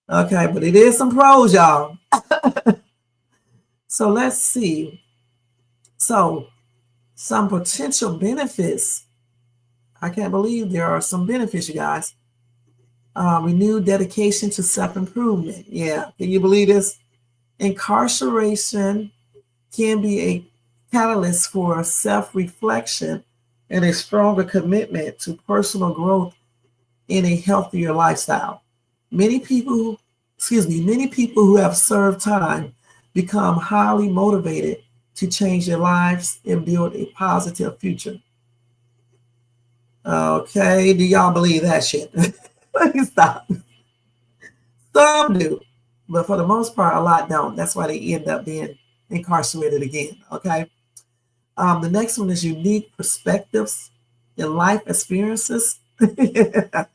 Okay, but it is some pros, y'all. So let's see. So some potential benefits. I can't believe there are some benefits, you guys. Renewed dedication to self-improvement. Yeah, can you believe this? Incarceration can be a catalyst for self-reflection and a stronger commitment to personal growth in a healthier lifestyle. Many people who have served time become highly motivated to change their lives and build a positive future. Okay, do y'all believe that shit? Let me stop. Some do, but for the most part, a lot don't. That's why they end up being incarcerated again. Okay. The next one is unique perspectives and life experiences. They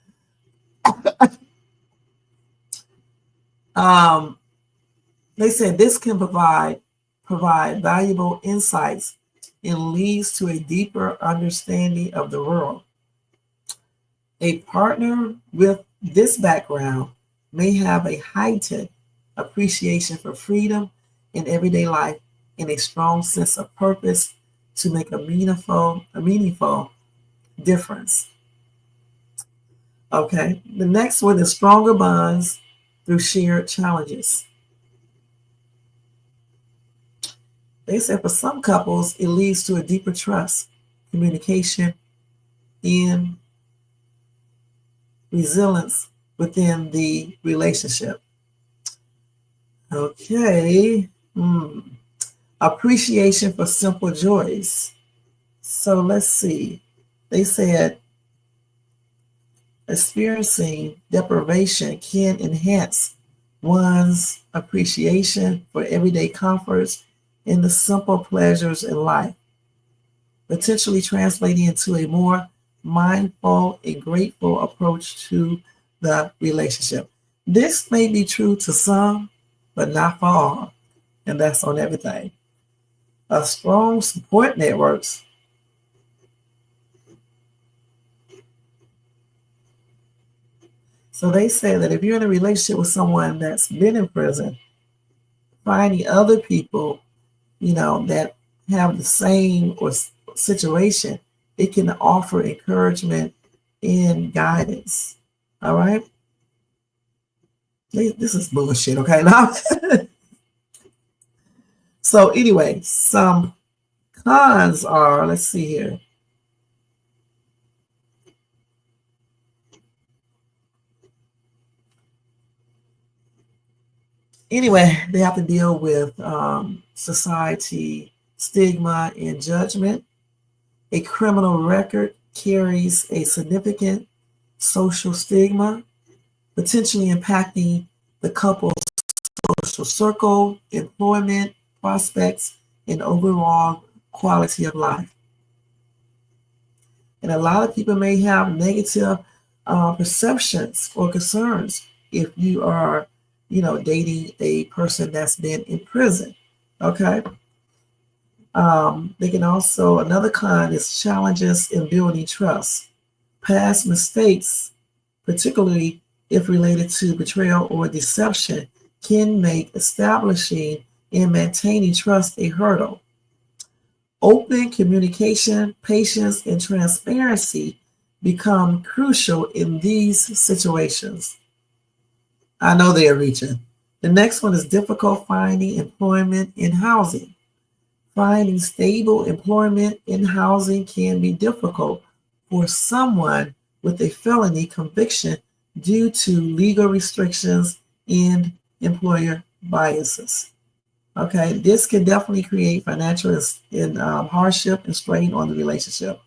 said this can provide valuable insights and leads to a deeper understanding of the world. A partner with This background may have a heightened appreciation for freedom in everyday life and a strong sense of purpose to make a meaningful difference. Okay, the next one is stronger bonds through shared challenges. They said for some couples, it leads to a deeper trust, communication, and resilience within the relationship. Okay. Appreciation for simple joys. So let's see. They said experiencing deprivation can enhance one's appreciation for everyday comforts and the simple pleasures in life, potentially translating into a more mindful and grateful approach to the relationship. This may be true to some, but not for all, and that's on everything. A strong support networks. So they say that if you're in a relationship with someone that's been in prison, finding other people, that have the same or situation, it can offer encouragement and guidance. All right. This is bullshit. Okay. Now, so anyway, some cons are, let's see here. Anyway, they have to deal with society stigma and judgment. A criminal record carries a significant social stigma, potentially impacting the couple's social circle, employment prospects, and overall quality of life. And a lot of people may have negative perceptions or concerns if you are, dating a person that's been in prison. Okay. They can also, another con is challenges in building trust. Past mistakes, particularly if related to betrayal or deception, can make establishing and maintaining trust a hurdle. Open communication, patience, and transparency become crucial in these situations. I know they are reaching. The next one is difficult finding employment and housing. Finding stable employment and housing can be difficult for someone with a felony conviction due to legal restrictions and employer biases. Okay, this can definitely create financial hardship and strain on the relationship.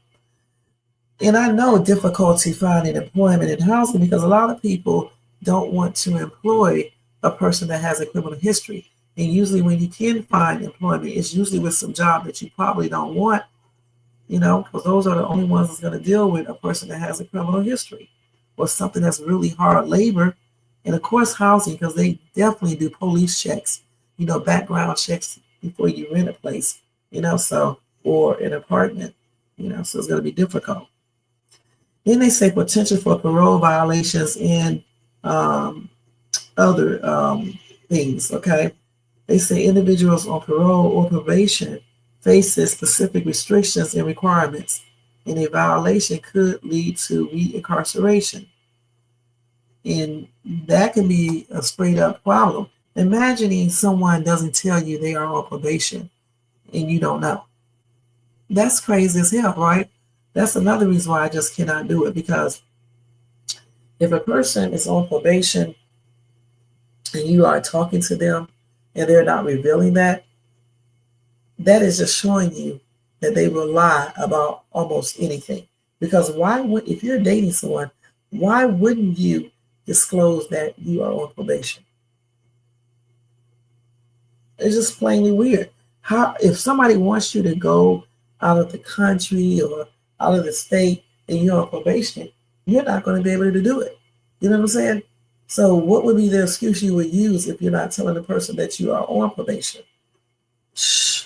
And I know difficulty finding employment and housing because a lot of people don't want to employ a person that has a criminal history. And usually when you can find employment, it's usually with some job that you probably don't want, because those are the only ones that's going to deal with a person that has a criminal history or something that's really hard labor. And of course, housing, because they definitely do police checks, background checks before you rent a place, or an apartment, so it's going to be difficult. Then they say potential for parole violations and other things, okay? They say individuals on parole or probation faces specific restrictions and requirements, and a violation could lead to reincarceration. And that can be a straight up problem. Imagining someone doesn't tell you they are on probation and you don't know. That's crazy as hell, right? That's another reason why I just cannot do it, because if a person is on probation and you are talking to them and they're not revealing that, that is just showing you that they will lie about almost anything. Because if you're dating someone, why wouldn't you disclose that you are on probation? It's just plainly weird. If somebody wants you to go out of the country or out of the state and you're on probation, you're not going to be able to do it. You know what I'm saying? So what would be the excuse you would use if you're not telling the person that you are on probation? Shh.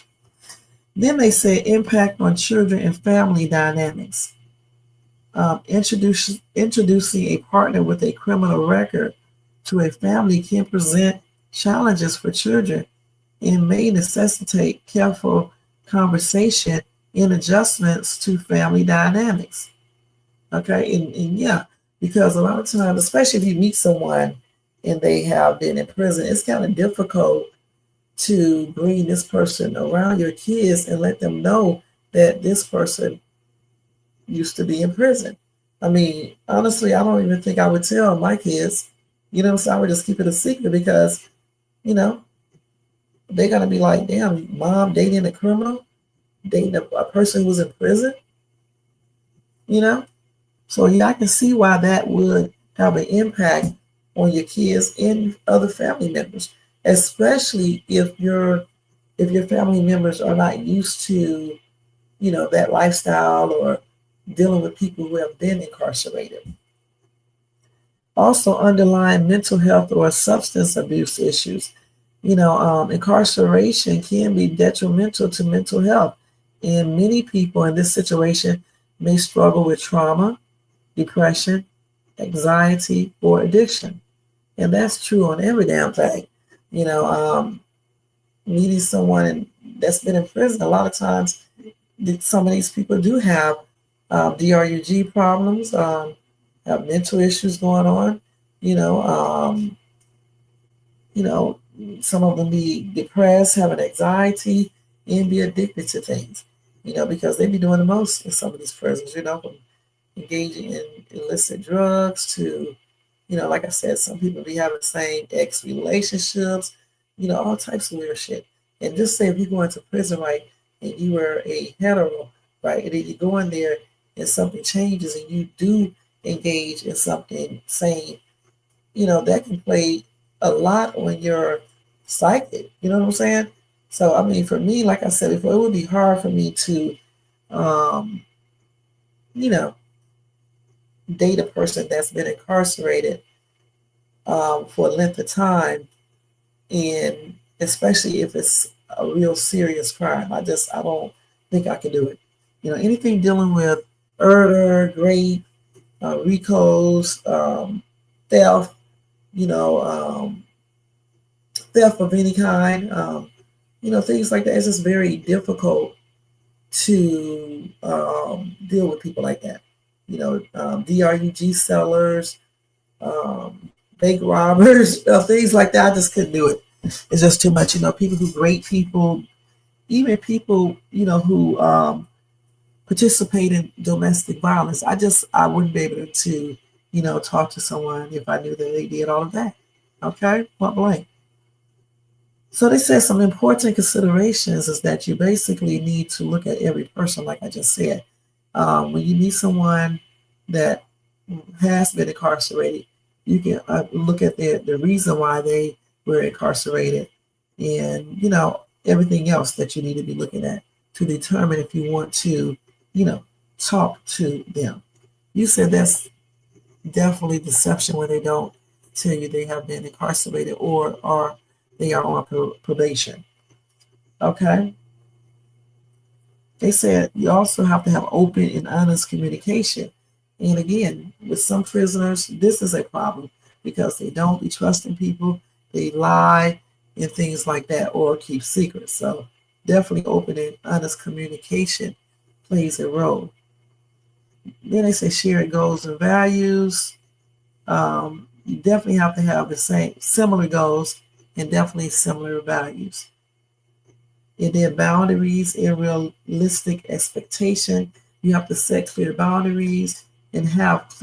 Then they say impact on children and family dynamics. Introducing a partner with a criminal record to a family can present challenges for children and may necessitate careful conversation and adjustments to family dynamics. Okay, and yeah, because a lot of times, especially if you meet someone and they have been in prison, it's kind of difficult to bring this person around your kids and let them know that this person used to be in prison. I mean, honestly, I don't even think I would tell my kids, so I would just keep it a secret because, you know, they're going to be like, damn, mom dating a criminal, dating a person who was in prison, you know? So yeah, I can see why that would have an impact on your kids and other family members, especially if your family members are not used to, that lifestyle or dealing with people who have been incarcerated. Also, underlying mental health or substance abuse issues. Incarceration can be detrimental to mental health, and many people in this situation may struggle with trauma, depression, anxiety, or addiction. And that's true on every damn thing. Meeting someone that's been in prison, a lot of times some of these people do have DRUG problems, have mental issues going on. Some of them be depressed, having anxiety, and be addicted to things, because they be doing the most in some of these prisons, from engaging in illicit drugs to, like I said, some people be having the same ex relationships, all types of weird shit. And just say if you go into prison, right, and you were a hetero, right, and then you go in there and something changes and you do engage in something sane, that can play a lot on your psyche. You know what I'm saying? So, I mean, for me, like I said before, it would be hard for me to, date a person that's been incarcerated for a length of time, and especially if it's a real serious crime. I don't think I can do it. Anything dealing with murder, rape, RICOs, theft, theft of any kind, things like that. It's just very difficult to deal with people like that. DRUG sellers, bank robbers, things like that. I just couldn't do it. It's just too much. People who rape people, even people, who participate in domestic violence. I wouldn't be able to, talk to someone if I knew that they did all of that. Okay, point blank. So they said some important considerations is that you basically need to look at every person, like I just said. When you meet someone that has been incarcerated, you can look at the reason why they were incarcerated and, everything else that you need to be looking at to determine if you want to, talk to them. You said that's definitely deception when they don't tell you they have been incarcerated or they are on probation. Okay. They said you also have to have open and honest communication. And again, with some prisoners, this is a problem because they don't be trusting people, they lie and things like that, or keep secrets. So definitely open and honest communication plays a role. Then they say shared goals and values. You definitely have to have the similar goals and definitely similar values. And then boundaries and realistic expectation. You have to set clear boundaries and have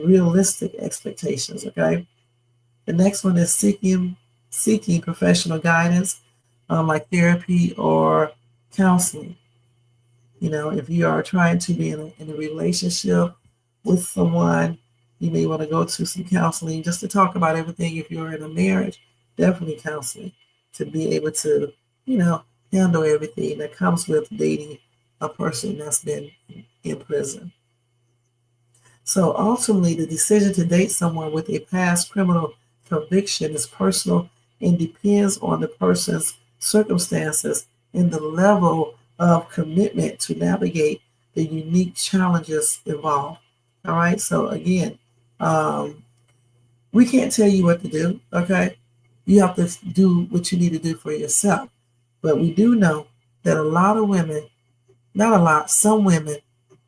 realistic expectations. Okay. The next one is seeking professional guidance, like therapy or counseling. If you are trying to be in a relationship with someone, you may want to go to some counseling just to talk about everything. If you're in a marriage, definitely counseling to be able to, handle everything that comes with dating a person that's been in prison. So ultimately, the decision to date someone with a past criminal conviction is personal and depends on the person's circumstances and the level of commitment to navigate the unique challenges involved. All right. So again, we can't tell you what to do. Okay. You have to do what you need to do for yourself. But we do know that a lot of women, not a lot, some women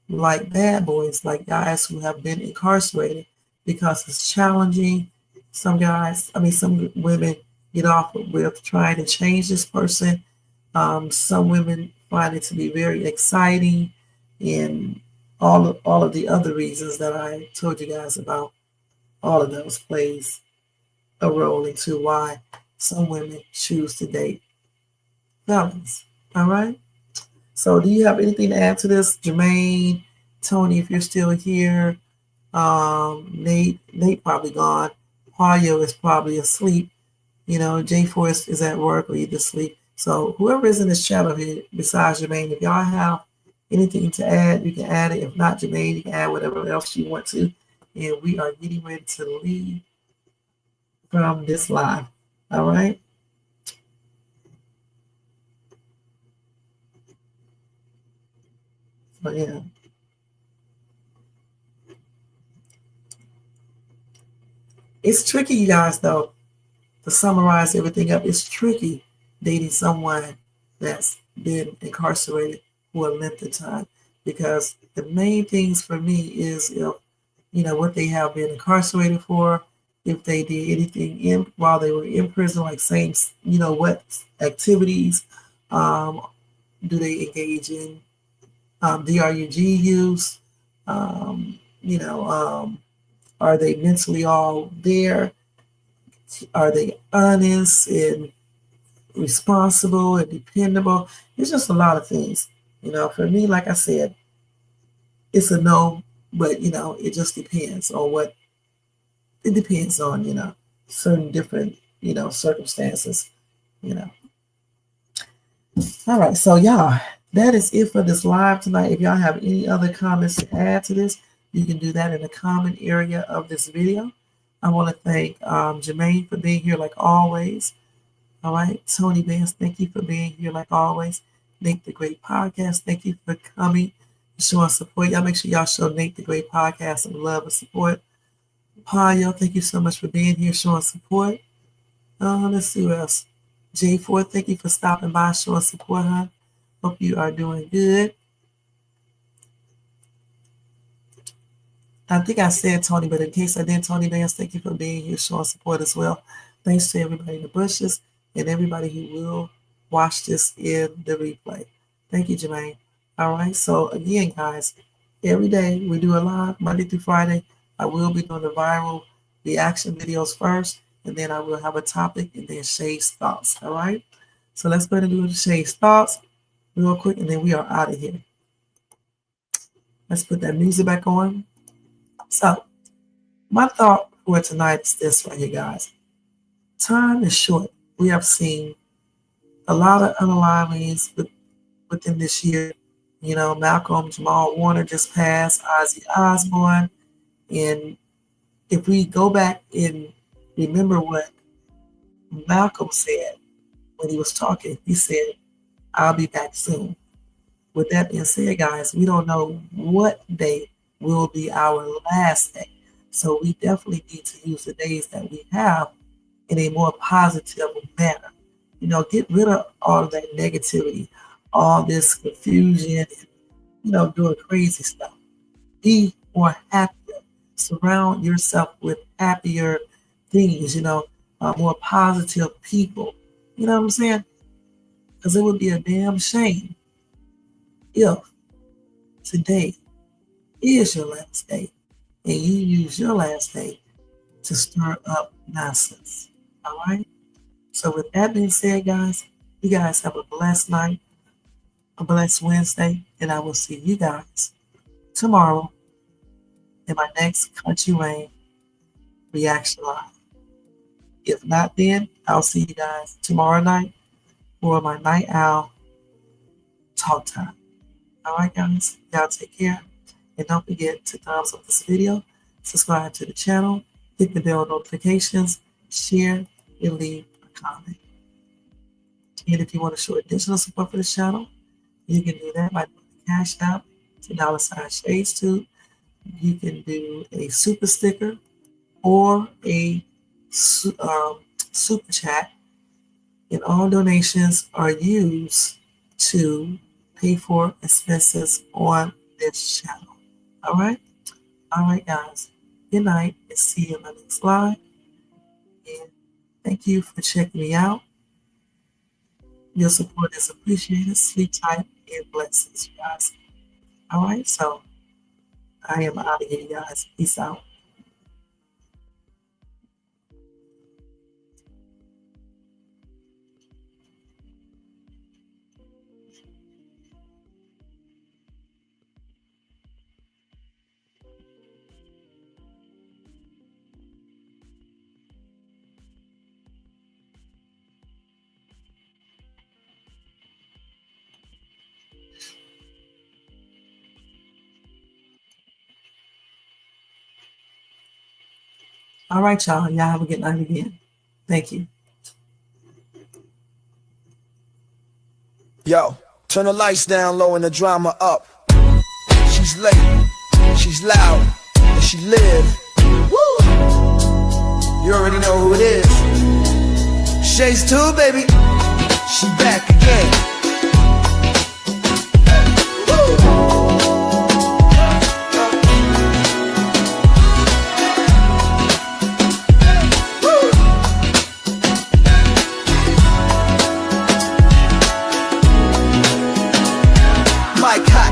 like bad boys, like guys who have been incarcerated because it's challenging. Some women get off with trying to change this person. Some women find it to be very exciting, and all of the other reasons that I told you guys about. All of those plays a role into why some women choose to date felons. All right. So, do you have anything to add to this, Jermaine, Tony? If you're still here, Nate probably gone. Payo is probably asleep. You know, J Force is at work or either asleep. So, whoever is in this channel here, besides Jermaine, if y'all have anything to add, you can add it. If not, Jermaine, you can add whatever else you want to. And we are getting ready to leave from this live. All right. So, yeah. It's tricky, you guys, though, to summarize everything up. It's tricky dating someone that's been incarcerated for a length of time, because the main things for me is if, you know, what they have been incarcerated for, if they did anything in while they were in prison, like same, you know, what activities do they engage in, DRUG use, you know, are they mentally all there? Are they honest and responsible and dependable? It's just a lot of things. You know, for me, like I said, it's a no, but, you know, it just depends on what, it depends on, you know, certain different, you know, circumstances, you know. All right, so y'all, that is it for this live tonight. If y'all have any other comments to add to this, you can do that in the comment area of this video. I want to thank Jermaine for being here like always. All right, Tony Vance, thank you for being here like always. Nate the Great Podcast, thank you for coming, showing support. Y'all make sure y'all show Nate the Great Podcast some love and support. Payo, thank you so much for being here, showing support. Let's see what else. J4, thank you for stopping by, showing support, huh? Hope you are doing good. I think I said Tony, but in case I didn't, Tony Vance, thank you for being here, showing support as well. Thanks to everybody in the bushes and everybody who will watch this in the replay. Thank you, Jermaine. All right, so again, guys, every day we do a live, Monday through Friday. I will be doing the viral reaction videos first, and then I will have a topic, and then Shay's thoughts. All right, so let's go ahead and do Shay's thoughts real quick, and then we are out of here. Let's put that music back on. So, my thought for tonight is this right here, guys. Time is short. We have seen a lot of unalignments within this year. You know, Malcom, Jamal Warner just passed, Ozzy Osbourne. And if we go back and remember what Malcolm said when he was talking, he said, "I'll be back soon." With that being said, guys, we don't know what day will be our last day. So we definitely need to use the days that we have in a more positive manner. You know, get rid of all of that negativity, all this confusion, and, you know, doing crazy stuff. Be more happier. Surround yourself with happier things, you know, more positive people. You know what I'm saying? Because it would be a damn shame if today is your last day and you use your last day to stir up nonsense. All right? So with that being said, guys, you guys have a blessed night, a blessed Wednesday, and I will see you guys tomorrow in my next Country Rain Reaction Live. If not then, I'll see you guys tomorrow night for my Night Owl Talk Time. All right, guys, y'all take care. And don't forget to thumbs up this video, subscribe to the channel, hit the bell notifications, share, and leave a comment. And if you want to show additional support for the channel, you can do that by doing the Cash App, $Shades Tube. You can do a super sticker or a super chat, and all donations are used to pay for expenses on this channel. All right, guys. Good night, and see you on the next live. And thank you for checking me out. Your support is appreciated. Sleep tight and blessings, you guys. All right, so I am out of here, guys. Peace out. All right, y'all. Y'all have a good night again. Thank you.
Yo, turn the lights down low and the drama up. She's late, she's loud, and she live. Woo! You already know who it is. Shades too, baby. She back again.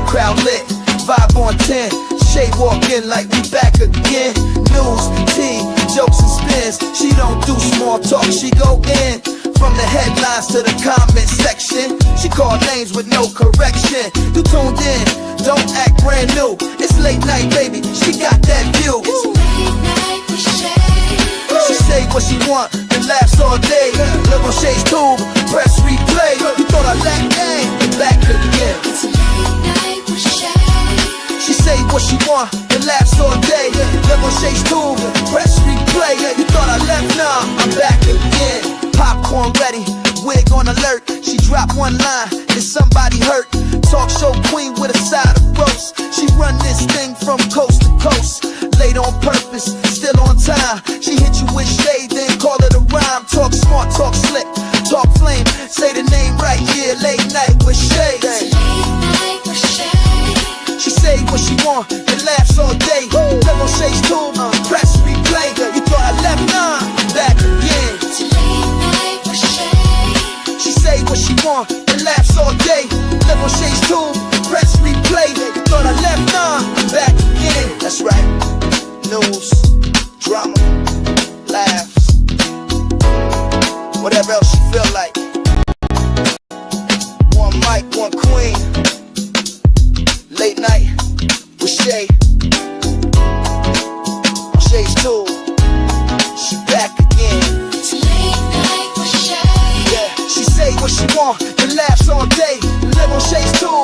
Crowd lit, vibe on 10. Shay walk in like we back again. News, tea, jokes and spins. She don't do small talk, she go in. From the headlines to the comment section, she call names with no correction. You tuned in, don't act brand new. It's late night, baby, she got that view. She say what she want and laughs all day. Live on Shay's Tube, press replay. You thought I lacked game, back again. She say what she want and laughs all day. Live on Shay's Tube, press replay. You thought I left, nah, I'm back again. Popcorn ready, wig on alert. She dropped one line, and somebody hurt. Talk show queen with a side of roast. She run this thing from coast to coast. Late on purpose, still on time. She hit you with shade, then call it a rhyme. Talk smart, talk slick, talk flame. Say the name right here, late night with shades. She say what she want and laughs all day. Live on Shay's Tube, press replay. You thought I left, nah, I'm back again. She say what she want and laughs all day. Live on Shay's Tube, press replay. You thought I left, nah, I'm back again. That's right. News, drama, laughs, whatever else you feel like. One mic, one queen. Late night with Shay. On Shay's Tube, she back again. Yeah, she say what she want and laughs all day. Live on Shay's Tube.